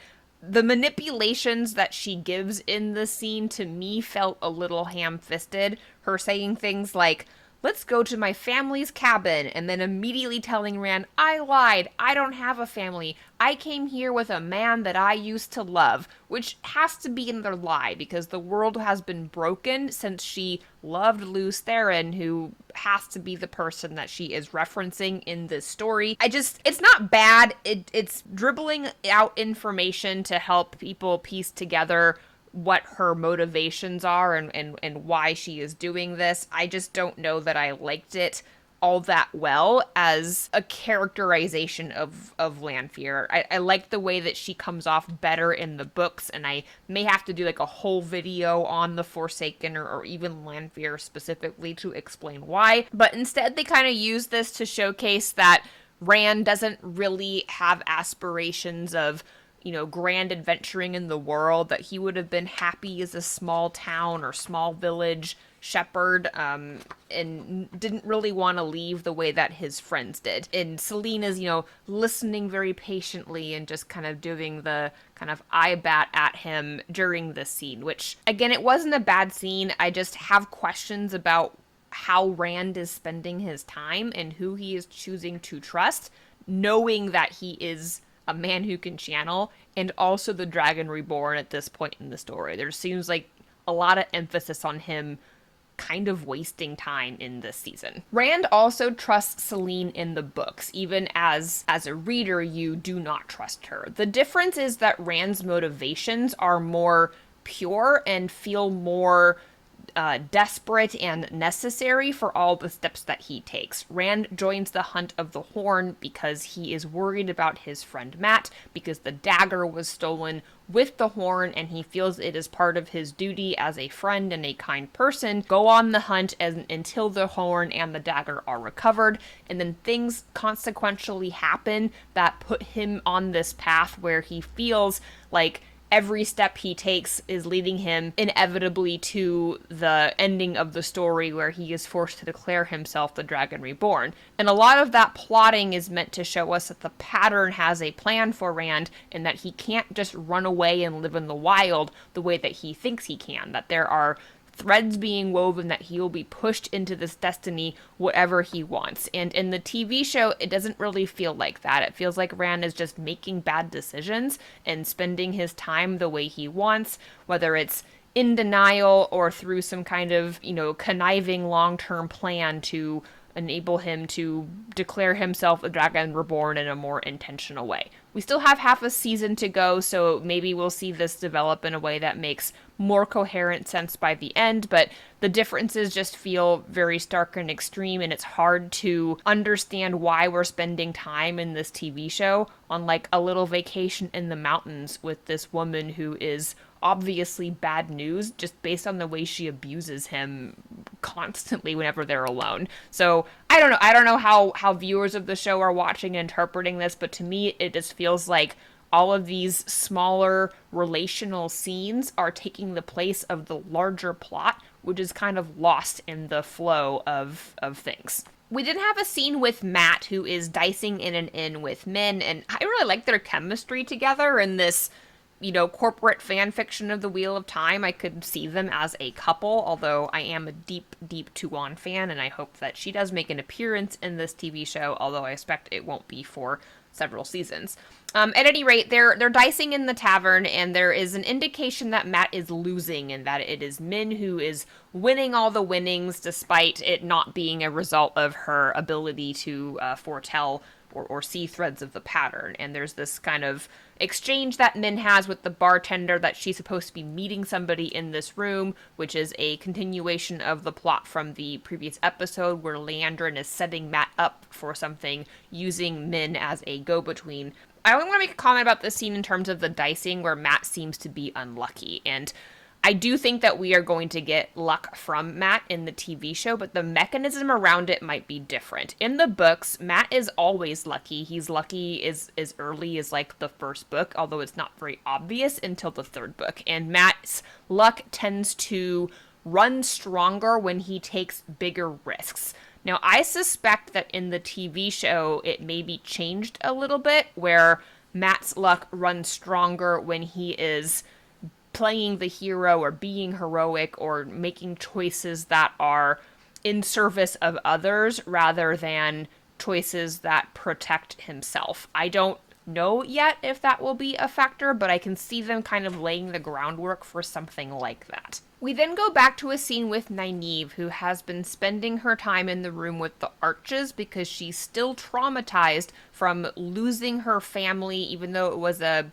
the manipulations that she gives in the scene to me felt a little ham-fisted. Her saying things like, let's go to my family's cabin, and then immediately telling Rand, I lied, I don't have a family, I came here with a man that I used to love, which has to be another lie, because the world has been broken since she loved Lews Therin, who has to be the person that she is referencing in this story. It's not bad, it's dribbling out information to help people piece together what her motivations are and why she is doing this. I just don't know that I liked it all that well as a characterization of Lanfear. I like the way that she comes off better in the books, and I may have to do like a whole video on the Forsaken or even Lanfear specifically to explain why. But instead they kind of use this to showcase that Rand doesn't really have aspirations of, grand adventuring in the world, that he would have been happy as a small town or small village shepherd, and didn't really want to leave the way that his friends did. And Selene is, listening very patiently and just kind of doing the kind of eye bat at him during this scene, which, again, it wasn't a bad scene. I just have questions about how Rand is spending his time and who he is choosing to trust, knowing that he is a man who can channel, and also the Dragon Reborn at this point in the story. There seems like a lot of emphasis on him kind of wasting time in this season. Rand also trusts Selene in the books, even as a reader, you do not trust her. The difference is that Rand's motivations are more pure and feel more desperate and necessary for all the steps that he takes. Rand joins the Hunt of the Horn because he is worried about his friend Mat, because the dagger was stolen with the horn, and he feels it is part of his duty as a friend and a kind person, go on the hunt until the horn and the dagger are recovered, and then things consequentially happen that put him on this path where he feels like every step he takes is leading him inevitably to the ending of the story where he is forced to declare himself the Dragon Reborn. And a lot of that plotting is meant to show us that the pattern has a plan for Rand, and that he can't just run away and live in the wild the way that he thinks he can, that there are threads being woven that he will be pushed into this destiny whatever he wants. And in the TV show, it doesn't really feel like that. It feels like Rand is just making bad decisions and spending his time the way he wants, whether it's in denial or through some kind of, conniving long-term plan to enable him to declare himself a Dragon Reborn in a more intentional way. We still have half a season to go, so maybe we'll see this develop in a way that makes more coherent sense by the end, but the differences just feel very stark and extreme, and it's hard to understand why we're spending time in this TV show on like a little vacation in the mountains with this woman who is obviously bad news just based on the way she abuses him constantly whenever they're alone. So I don't know how viewers of the show are watching and interpreting this, but to me it just feels like all of these smaller relational scenes are taking the place of the larger plot, which is kind of lost in the flow of things. We did have a scene with Mat, who is dicing in an inn with Min, and I really like their chemistry together in this, corporate fan fiction of the Wheel of Time. I could see them as a couple, although I am a deep, deep Tuon fan, and I hope that she does make an appearance in this TV show, although I expect it won't be for several seasons. At any rate, they're dicing in the tavern, and there is an indication that Mat is losing, and that it is Min who is winning all the winnings, despite it not being a result of her ability to foretell or see threads of the pattern. And there's this kind of exchange that Min has with the bartender that she's supposed to be meeting somebody in this room, which is a continuation of the plot from the previous episode where Liandrin is setting Mat up for something using Min as a go-between. I only want to make a comment about this scene in terms of the dicing where Mat seems to be unlucky, and I do think that we are going to get luck from Mat in the TV show, but the mechanism around it might be different. In the books, Mat is always lucky. He's lucky as early as like the first book, although it's not very obvious until the third book. And Mat's luck tends to run stronger when he takes bigger risks. Now, I suspect that in the TV show, it may be changed a little bit, where Mat's luck runs stronger when he is playing the hero or being heroic or making choices that are in service of others rather than choices that protect himself. I don't know yet if that will be a factor, but I can see them kind of laying the groundwork for something like that. We then go back to a scene with Nynaeve, who has been spending her time in the room with the Arches because she's still traumatized from losing her family, even though it was a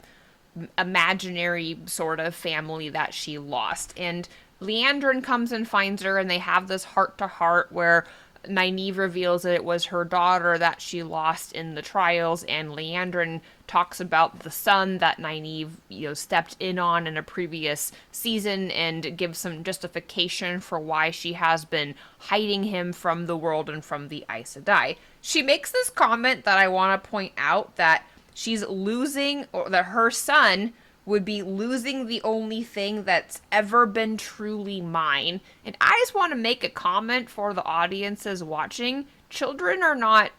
imaginary sort of family that she lost. And Liandrin comes and finds her, and they have this heart-to-heart where Nynaeve reveals that it was her daughter that she lost in the trials, and Liandrin talks about the son that Nynaeve, stepped in on in a previous season and gives some justification for why she has been hiding him from the world and from the Aes Sedai. She makes this comment that I want to point out, that she's losing, or that her son would be losing the only thing that's ever been truly mine. And I just want to make a comment for the audiences watching. Children are not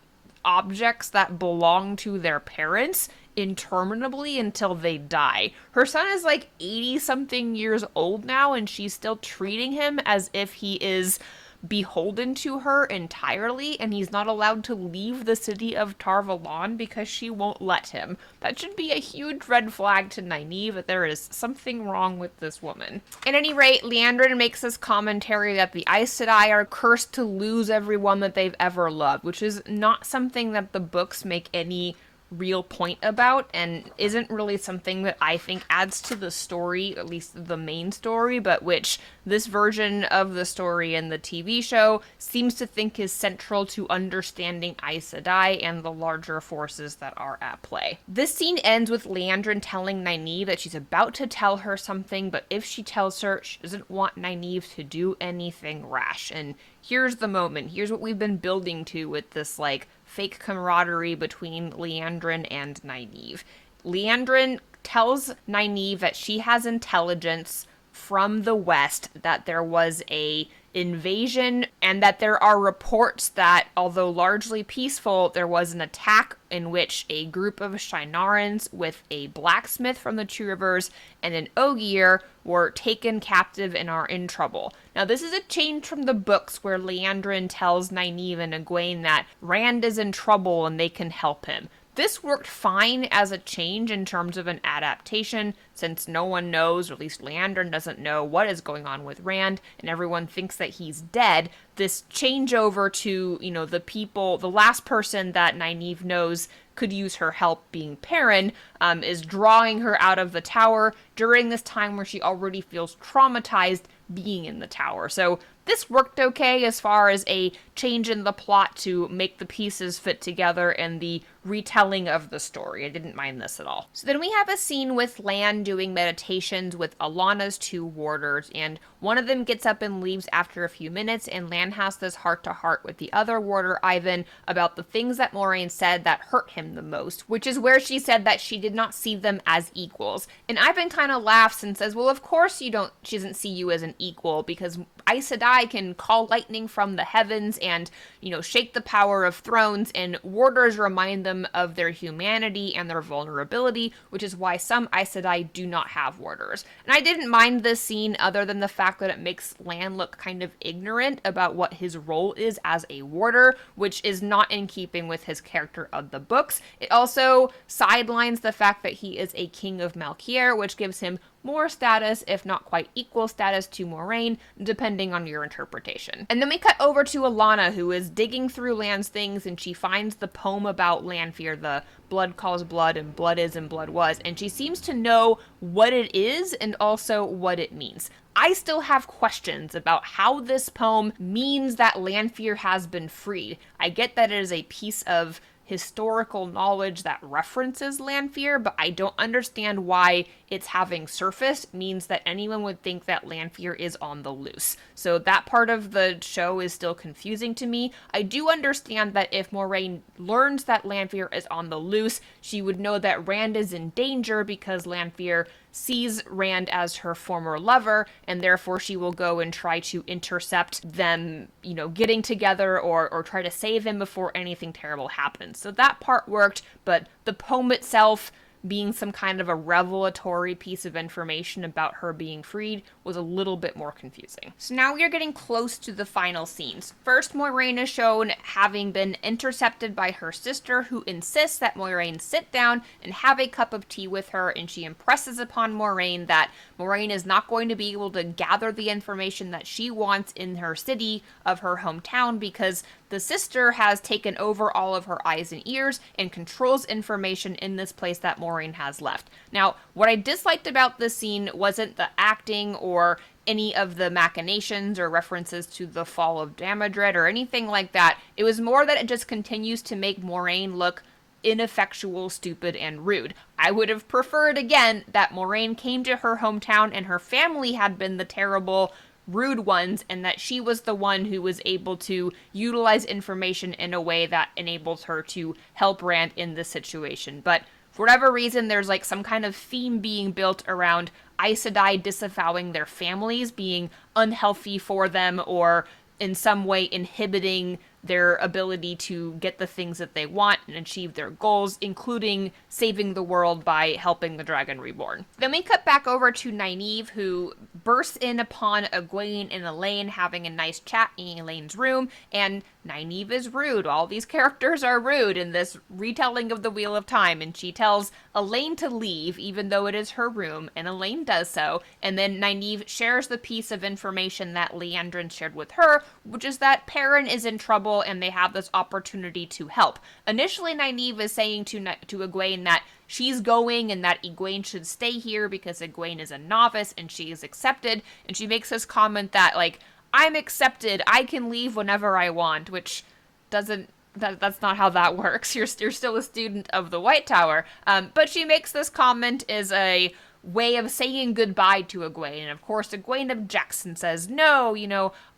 objects that belong to their parents interminably until they die. Her son is like 80-something years old now, and she's still treating him as if he is beholden to her entirely, and he's not allowed to leave the city of Tar Valon because she won't let him. That should be a huge red flag to Nynaeve that there is something wrong with this woman. At any rate, Liandrin makes this commentary that the Aes Sedai are cursed to lose everyone that they've ever loved, which is not something that the books make any real point about, and isn't really something that I think adds to the story, at least the main story, but which this version of the story in the TV show seems to think is central to understanding Aes Sedai and the larger forces that are at play. This scene ends with Liandrin telling Nynaeve that she's about to tell her something, but if she tells her, she doesn't want Nynaeve to do anything rash. And here's the moment. Here's what we've been building to with this, fake camaraderie between Liandrin and Nynaeve. Liandrin tells Nynaeve that she has intelligence from the west, that there was a invasion, and that there are reports that, although largely peaceful, there was an attack in which a group of Shinarans with a blacksmith from the Two Rivers and an Ogier were taken captive and are in trouble. Now, this is a change from the books where Liandrin tells Nynaeve and Egwene that Rand is in trouble and they can help him. This worked fine as a change in terms of an adaptation, since no one knows, or at least Liandrin doesn't know, what is going on with Rand, and everyone thinks that he's dead. This changeover to, the last person that Nynaeve knows could use her help, being Perrin, is drawing her out of the tower during this time where she already feels traumatized being in the tower. So this worked okay as far as a change in the plot to make the pieces fit together and the retelling of the story. I didn't mind this at all. So then we have a scene with Lan doing meditations with Alana's two warders, and one of them gets up and leaves after a few minutes, and Lan has this heart-to-heart with the other warder, Ivan, about the things that Moiraine said that hurt him the most, which is where she said that she did not see them as equals. And Ivan kind of laughs and says, well, of course she doesn't see you as an equal, because Aes Sedai can call lightning from the heavens and, shake the power of thrones, and warders remind them of their humanity and their vulnerability, which is why some Aes Sedai do not have warders. And I didn't mind this scene other than the fact that it makes Lan look kind of ignorant about what his role is as a warder, which is not in keeping with his character of the books. It also sidelines the fact that he is a king of Malkier, which gives him more status, if not quite equal status, to Moiraine, depending on your interpretation. And then we cut over to Alana, who is digging through Lan's things, and she finds the poem about Lanfear, the blood calls blood, and blood is and blood was, and she seems to know what it is and also what it means. I still have questions about how this poem means that Lanfear has been freed. I get that it is a piece of historical knowledge that references Lanfear, but I don't understand why it's having surfaced means that anyone would think that Lanfear is on the loose. So that part of the show is still confusing to me. I do understand that if Moiraine learns that Lanfear is on the loose, she would know that Rand is in danger because Lanfear sees Rand as her former lover, and therefore she will go and try to intercept them, getting together or try to save him before anything terrible happens. So that part worked, but the poem itself being some kind of a revelatory piece of information about her being freed was a little bit more confusing. So now we are getting close to the final scenes. First, Moiraine is shown having been intercepted by her sister, who insists that Moiraine sit down and have a cup of tea with her, and she impresses upon Moiraine that Moiraine is not going to be able to gather the information that she wants in her city of her hometown because the sister has taken over all of her eyes and ears and controls information in this place that Moiraine has left. Now, what I disliked about this scene wasn't the acting or any of the machinations or references to the fall of Damodred or anything like that. It was more that it just continues to make Moiraine look ineffectual, stupid, and rude. I would have preferred, again, that Moiraine came to her hometown and her family had been the terrible, rude ones, and that she was the one who was able to utilize information in a way that enables her to help Rand in this situation. But for whatever reason, there's like some kind of theme being built around Aes Sedai disavowing their families, being unhealthy for them, or in some way inhibiting their ability to get the things that they want and achieve their goals, including saving the world by helping the Dragon Reborn. Then we cut back over to Nynaeve, who bursts in upon Egwene and Elaine having a nice chat in Elaine's room, and Nynaeve is rude. All these characters are rude in this retelling of the Wheel of Time, and she tells Elaine to leave, even though it is her room, and Elaine does so, and then Nynaeve shares the piece of information that Liandrin shared with her, which is that Perrin is in trouble and they have this opportunity to help. Initially, Nynaeve is saying to Egwene that she's going and that Egwene should stay here because Egwene is a novice and she is accepted, and she makes this comment that, like, I'm accepted, I can leave whenever I want, which that's not how that works. You're still a student of the White Tower. But she makes this comment as a way of saying goodbye to Egwene, and of course Egwene objects and says, no,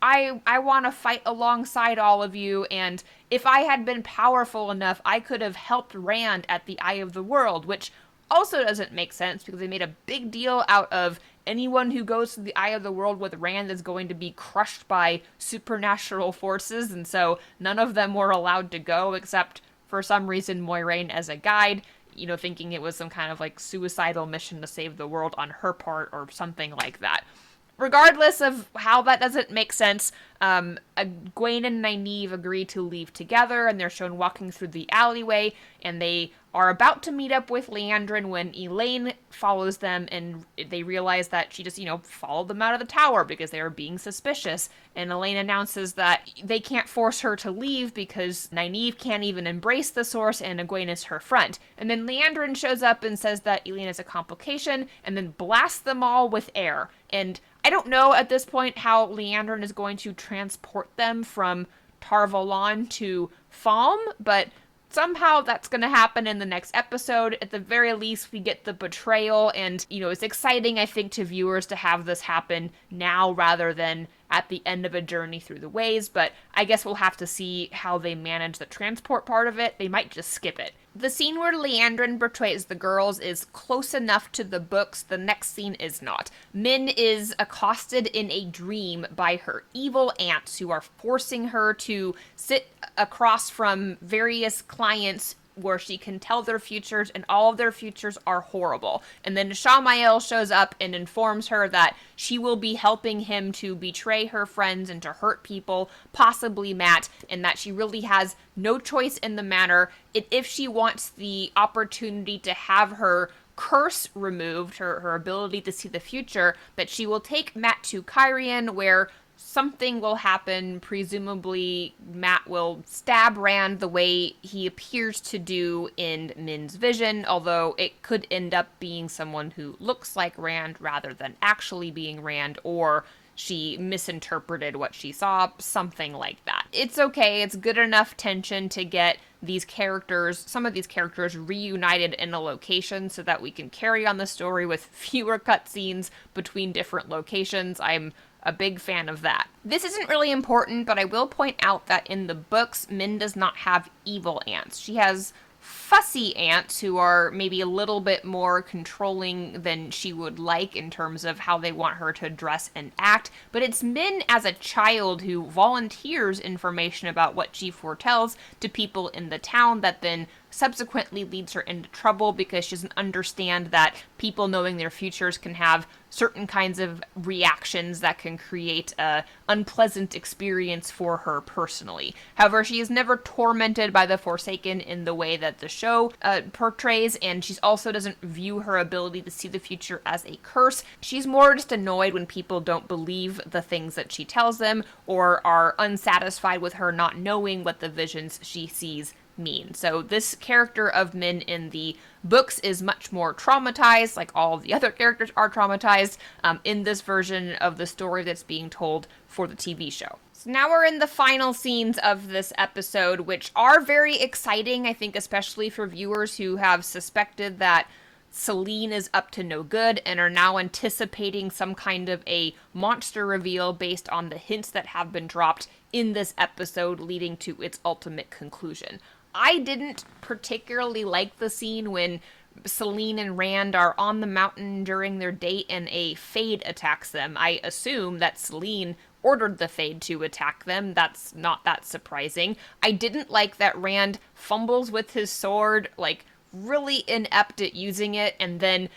I want to fight alongside all of you, and if I had been powerful enough, I could have helped Rand at the Eye of the World, which also doesn't make sense because they made a big deal out of anyone who goes to the Eye of the World with Rand is going to be crushed by supernatural forces, and so none of them were allowed to go except for some reason Moiraine as a guide, thinking it was some kind of like suicidal mission to save the world on her part or something like that. Regardless of how that doesn't make sense, Egwene and Nynaeve agree to leave together, and they're shown walking through the alleyway, and they are about to meet up with Liandrin when Elaine follows them, and they realize that she just, followed them out of the tower because they were being suspicious, and Elaine announces that they can't force her to leave because Nynaeve can't even embrace the Source, and Egwene is her friend. And then Liandrin shows up and says that Elaine is a complication, and then blasts them all with air. And I don't know at this point how Liandrin is going to transport them from Tar Valon to Falm, but somehow that's going to happen in the next episode. At the very least, we get the betrayal, and, it's exciting, I think, to viewers to have this happen now rather than at the end of a journey through the ways, but I guess we'll have to see how they manage the transport part of it. They might just skip it. The scene where Liandrin betrays the girls is close enough to the books. The next scene is not. Min is accosted in a dream by her evil aunts who are forcing her to sit across from various clients where she can tell their futures, and all of their futures are horrible. And then Shamael shows up and informs her that she will be helping him to betray her friends and to hurt people, possibly Matt, and that she really has no choice in the matter. If she wants the opportunity to have her curse removed, her ability to see the future, that she will take Matt to Cairhien, where something will happen. Presumably, Matt will stab Rand the way he appears to do in Min's vision, although it could end up being someone who looks like Rand rather than actually being Rand, or she misinterpreted what she saw, something like that. It's okay, it's good enough tension to get these characters, some of these characters, reunited in a location so that we can carry on the story with fewer cutscenes between different locations. I'm a big fan of that. This isn't really important, but I will point out that in the books, Min does not have evil aunts. She has fussy aunts who are maybe a little bit more controlling than she would like in terms of how they want her to dress and act, but it's Min as a child who volunteers information about what she foretells to people in the town that then subsequently leads her into trouble because she doesn't understand that people knowing their futures can have certain kinds of reactions that can create a unpleasant experience for her personally. However, she is never tormented by the Forsaken in the way that the show portrays, and she also doesn't view her ability to see the future as a curse. She's more just annoyed when people don't believe the things that she tells them or are unsatisfied with her not knowing what the visions she sees mean. So this character of Min in the books is much more traumatized, like all of the other characters are traumatized in this version of the story that's being told for the TV show. So now we're in the final scenes of this episode, which are very exciting, I think, especially for viewers who have suspected that Selene is up to no good and are now anticipating some kind of a monster reveal based on the hints that have been dropped in this episode, leading to its ultimate conclusion. I didn't particularly like the scene when Selene and Rand are on the mountain during their date and a Fade attacks them. I assume that Selene ordered the Fade to attack them. That's not that surprising. I didn't like that Rand fumbles with his sword, like really inept at using it, and then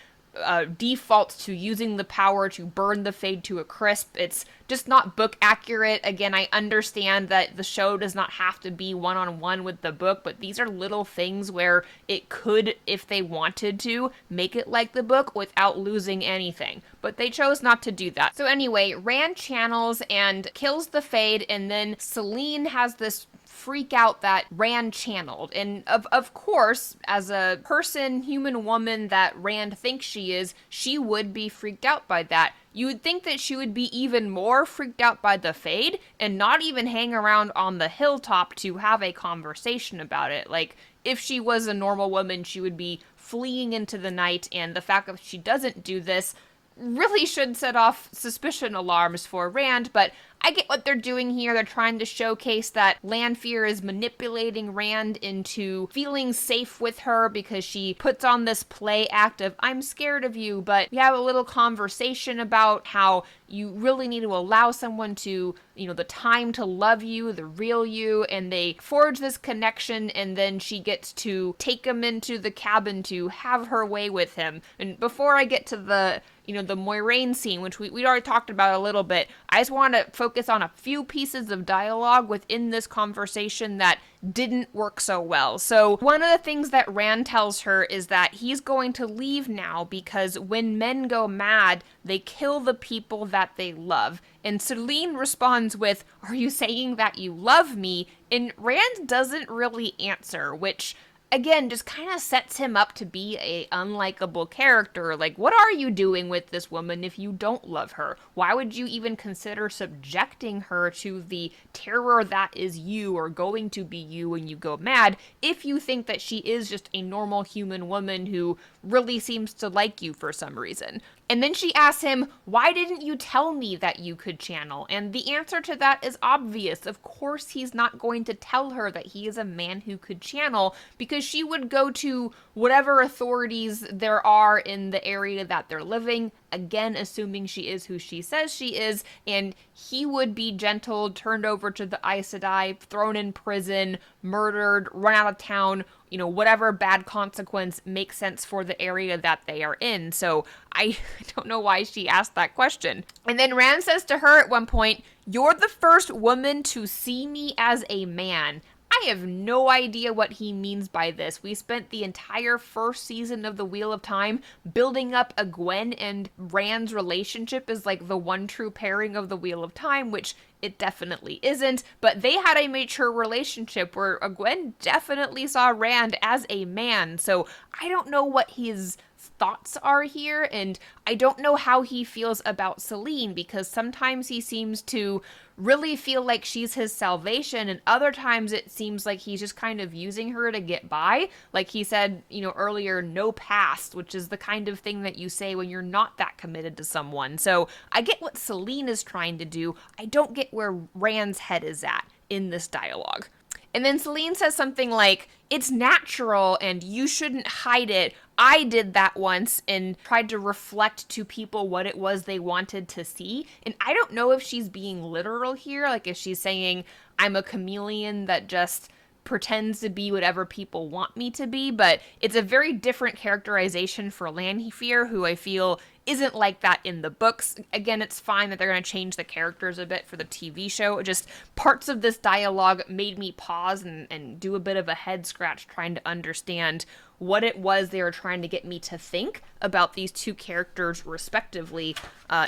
defaults to using the power to burn the Fade to a crisp. It's just not book accurate. Again, I understand that the show does not have to be one-on-one with the book, but these are little things where it could, if they wanted to, make it like the book without losing anything. But they chose not to do that. So anyway, Rand channels and kills the Fade, and then Selene has this freak out that Rand channeled. And of course, as a person, human woman that Rand thinks she is, she would be freaked out by that. You would think that she would be even more freaked out by the Fade and not even hang around on the hilltop to have a conversation about it. Like, if she was a normal woman, she would be fleeing into the night, and the fact that she doesn't do this really should set off suspicion alarms for Rand, but I get what they're doing here. They're trying to showcase that Lanfear is manipulating Rand into feeling safe with her because she puts on this play act of, I'm scared of you, but we have a little conversation about how you really need to allow someone to, the time to love you, the real you, and they forge this connection, and then she gets to take him into the cabin to have her way with him. And before I get to the Moiraine scene, which we already talked about a little bit, I just want to focus on a few pieces of dialogue within this conversation that didn't work so well. So one of the things that Rand tells her is that he's going to leave now because when men go mad, they kill the people that they love. And Selene responds with, "Are you saying that you love me?" And Rand doesn't really answer, which again, just kind of sets him up to be a unlikable character. Like, what are you doing with this woman if you don't love her? Why would you even consider subjecting her to the terror that is you or going to be you when you go mad if you think that she is just a normal human woman who really seems to like you for some reason? And then she asks him, why didn't you tell me that you could channel? And the answer to that is obvious. Of course he's not going to tell her that he is a man who could channel, because she would go to whatever authorities there are in the area that they're living, again, assuming she is who she says she is, and he would be gentled, turned over to the Aes Sedai, thrown in prison, murdered, run out of town, whatever bad consequence makes sense for the area that they are in. So I don't know why she asked that question. And then Rand says to her at one point, "You're the first woman to see me as a man." I have no idea what he means by this. We spent the entire first season of The Wheel of Time building up a Gwen and Rand's relationship as like the one true pairing of The Wheel of Time, which it definitely isn't, but they had a mature relationship where Gwen definitely saw Rand as a man, so I don't know what his thoughts are here, and I don't know how he feels about Selene, because sometimes he seems to really feel like she's his salvation, and other times it seems like he's just kind of using her to get by. Like he said, earlier, no past, which is the kind of thing that you say when you're not that committed to someone. So I get what Selene is trying to do. I don't get where Rand's head is at in this dialogue. And then Selene says something like, "It's natural and you shouldn't hide it. I did that once," and tried to reflect to people what it was they wanted to see. And I don't know if she's being literal here, like if she's saying, I'm a chameleon that just pretends to be whatever people want me to be, but it's a very different characterization for Lanfear, who I feel isn't like that in the books. Again, it's fine that they're going to change the characters a bit for the TV show. Just parts of this dialogue made me pause and do a bit of a head scratch trying to understand what it was they were trying to get me to think about these two characters respectively,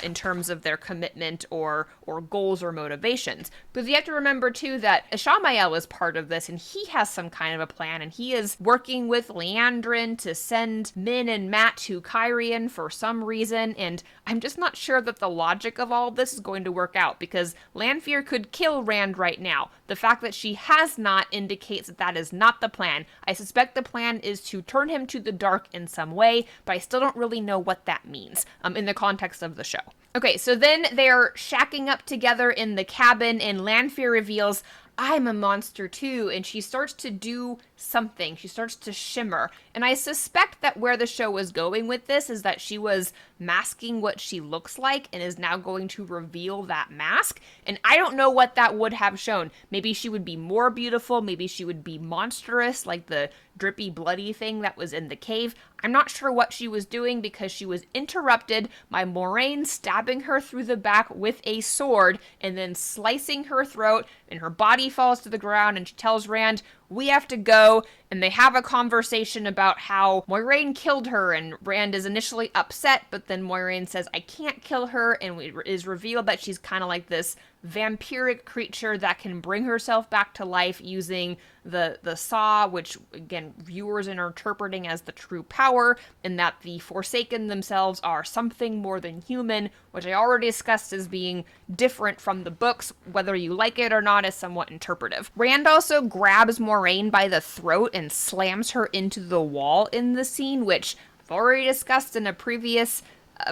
in terms of their commitment or goals or motivations. Because you have to remember too that Ishamael is part of this, and he has some kind of a plan, and he is working with Liandrin to send Min and Matt to Cairhien for some reason, and I'm just not sure that the logic of all of this is going to work out, because Lanfear could kill Rand right now. The fact that she has not indicates that that is not the plan. I suspect the plan is to turn him to the dark in some way, but I still don't really know what that means in the context of the show. Okay, so then they're shacking up together in the cabin, and Lanfear reveals, I'm a monster too, and she starts to do something. She starts to shimmer. And I suspect that where the show was going with this is that she was masking what she looks like and is now going to reveal that mask. And I don't know what that would have shown. Maybe she would be more beautiful. Maybe she would be monstrous, like the drippy, bloody thing that was in the cave. I'm not sure what she was doing because she was interrupted by Moiraine stabbing her through the back with a sword and then slicing her throat, and her body falls to the ground, and she tells Rand, we have to go, and they have a conversation about how Moiraine killed her, and Rand is initially upset, but then Moiraine says, I can't kill her, and it is revealed that she's kind of like this vampiric creature that can bring herself back to life using the saw, which, again, viewers are interpreting as the true power, and that the Forsaken themselves are something more than human, which I already discussed as being different from the books. Whether you like it or not is somewhat interpretive. Rand also grabs Moiraine by the throat and slams her into the wall in the scene, which I've already discussed in a previous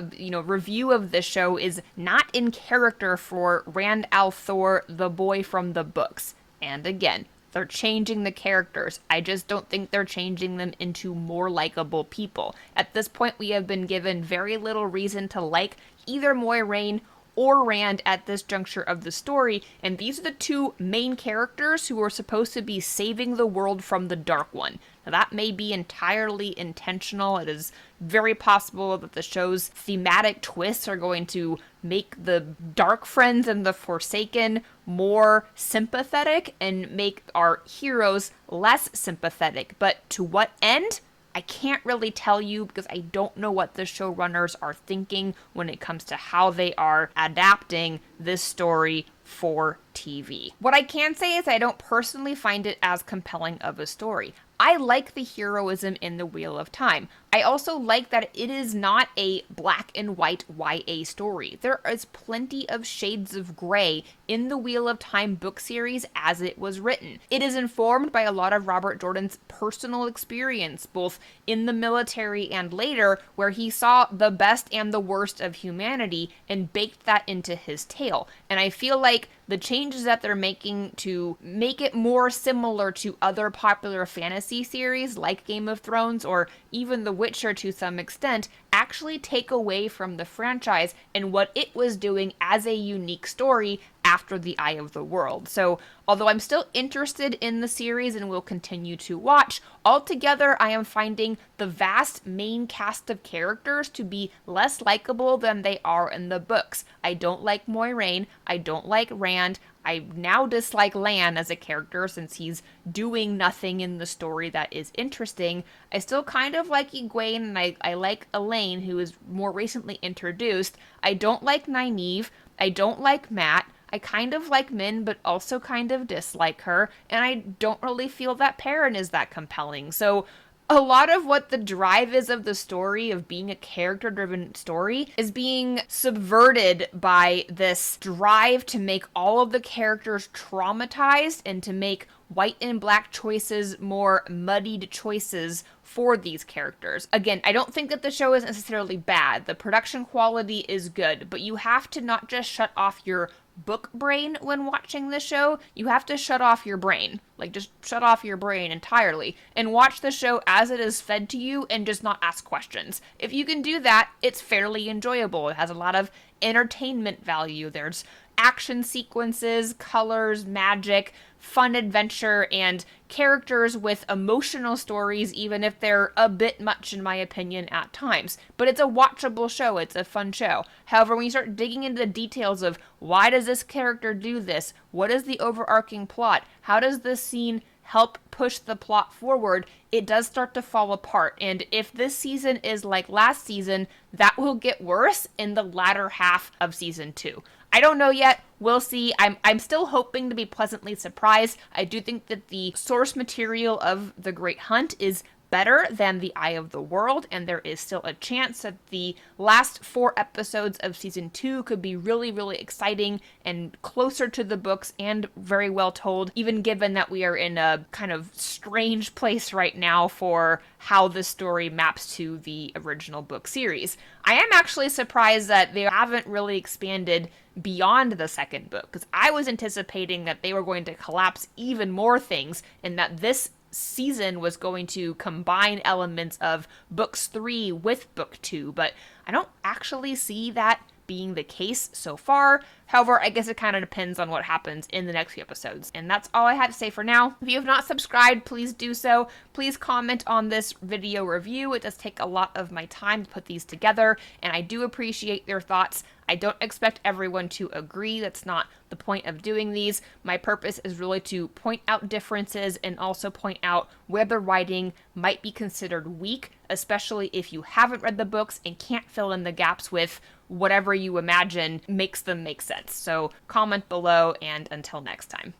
review of the show is not in character for Rand al'Thor, the boy from the books. And again, they're changing the characters. I just don't think they're changing them into more likable people. At this point, we have been given very little reason to like either Moiraine or Rand at this juncture of the story, and these are the two main characters who are supposed to be saving the world from the Dark One. Now, that may be entirely intentional. It is very possible that the show's thematic twists are going to make the Dark Friends and the Forsaken more sympathetic and make our heroes less sympathetic. But to what end? I can't really tell you because I don't know what the showrunners are thinking when it comes to how they are adapting this story for TV. What I can say is I don't personally find it as compelling of a story. I like the heroism in the Wheel of Time. I also like that it is not a black and white YA story. There is plenty of shades of gray in the Wheel of Time book series as it was written. It is informed by a lot of Robert Jordan's personal experience, both in the military and later, where he saw the best and the worst of humanity and baked that into his tale. And I feel like the changes that they're making to make it more similar to other popular fantasy series like Game of Thrones or even The Witcher to some extent actually take away from the franchise and what it was doing as a unique story after The Eye of the World. So, although I'm still interested in the series and will continue to watch, altogether I am finding the vast main cast of characters to be less likable than they are in the books. I don't like Moiraine, I don't like Rand, I now dislike Lan as a character since he's doing nothing in the story that is interesting. I still kind of like Egwene, and I like Elaine, who is more recently introduced. I don't like Nynaeve, I don't like Matt, I kind of like Min, but also kind of dislike her, and I don't really feel that Perrin is that compelling. So a lot of what the drive is of the story, of being a character-driven story, is being subverted by this drive to make all of the characters traumatized and to make white and black choices more muddied choices for these characters. Again, I don't think that the show is necessarily bad. The production quality is good, but you have to not just shut off your book brain when watching the show, you have to shut off your brain. Like, just shut off your brain entirely and watch the show as it is fed to you and just not ask questions. If you can do that, it's fairly enjoyable. It has a lot of entertainment value. There's action sequences, colors, magic, fun adventure, and characters with emotional stories, even if they're a bit much, in my opinion, at times. But it's a watchable show. It's a fun show. However, when you start digging into the details of why does this character do this? What is the overarching plot? How does this scene help push the plot forward, it does start to fall apart. And if this season is like last season, that will get worse in the latter half of season 2. I don't know yet. We'll see. I'm still hoping to be pleasantly surprised. I do think that the source material of The Great Hunt is better than The Eye of the World, and there is still a chance that the last 4 episodes of season 2 could be really, really exciting and closer to the books and very well told, even given that we are in a kind of strange place right now for how the story maps to the original book series. I am actually surprised that they haven't really expanded beyond the second book, because I was anticipating that they were going to collapse even more things and that this season was going to combine elements of books 3 with book 2, but I don't actually see that being the case so far. However, I guess it kind of depends on what happens in the next few episodes. And that's all I have to say for now. If you have not subscribed, please do so. Please comment on this video review. It does take a lot of my time to put these together, and I do appreciate your thoughts. I don't expect everyone to agree. That's not the point of doing these. My purpose is really to point out differences and also point out where the writing might be considered weak, especially if you haven't read the books and can't fill in the gaps with whatever you imagine makes them make sense. So comment below, and until next time.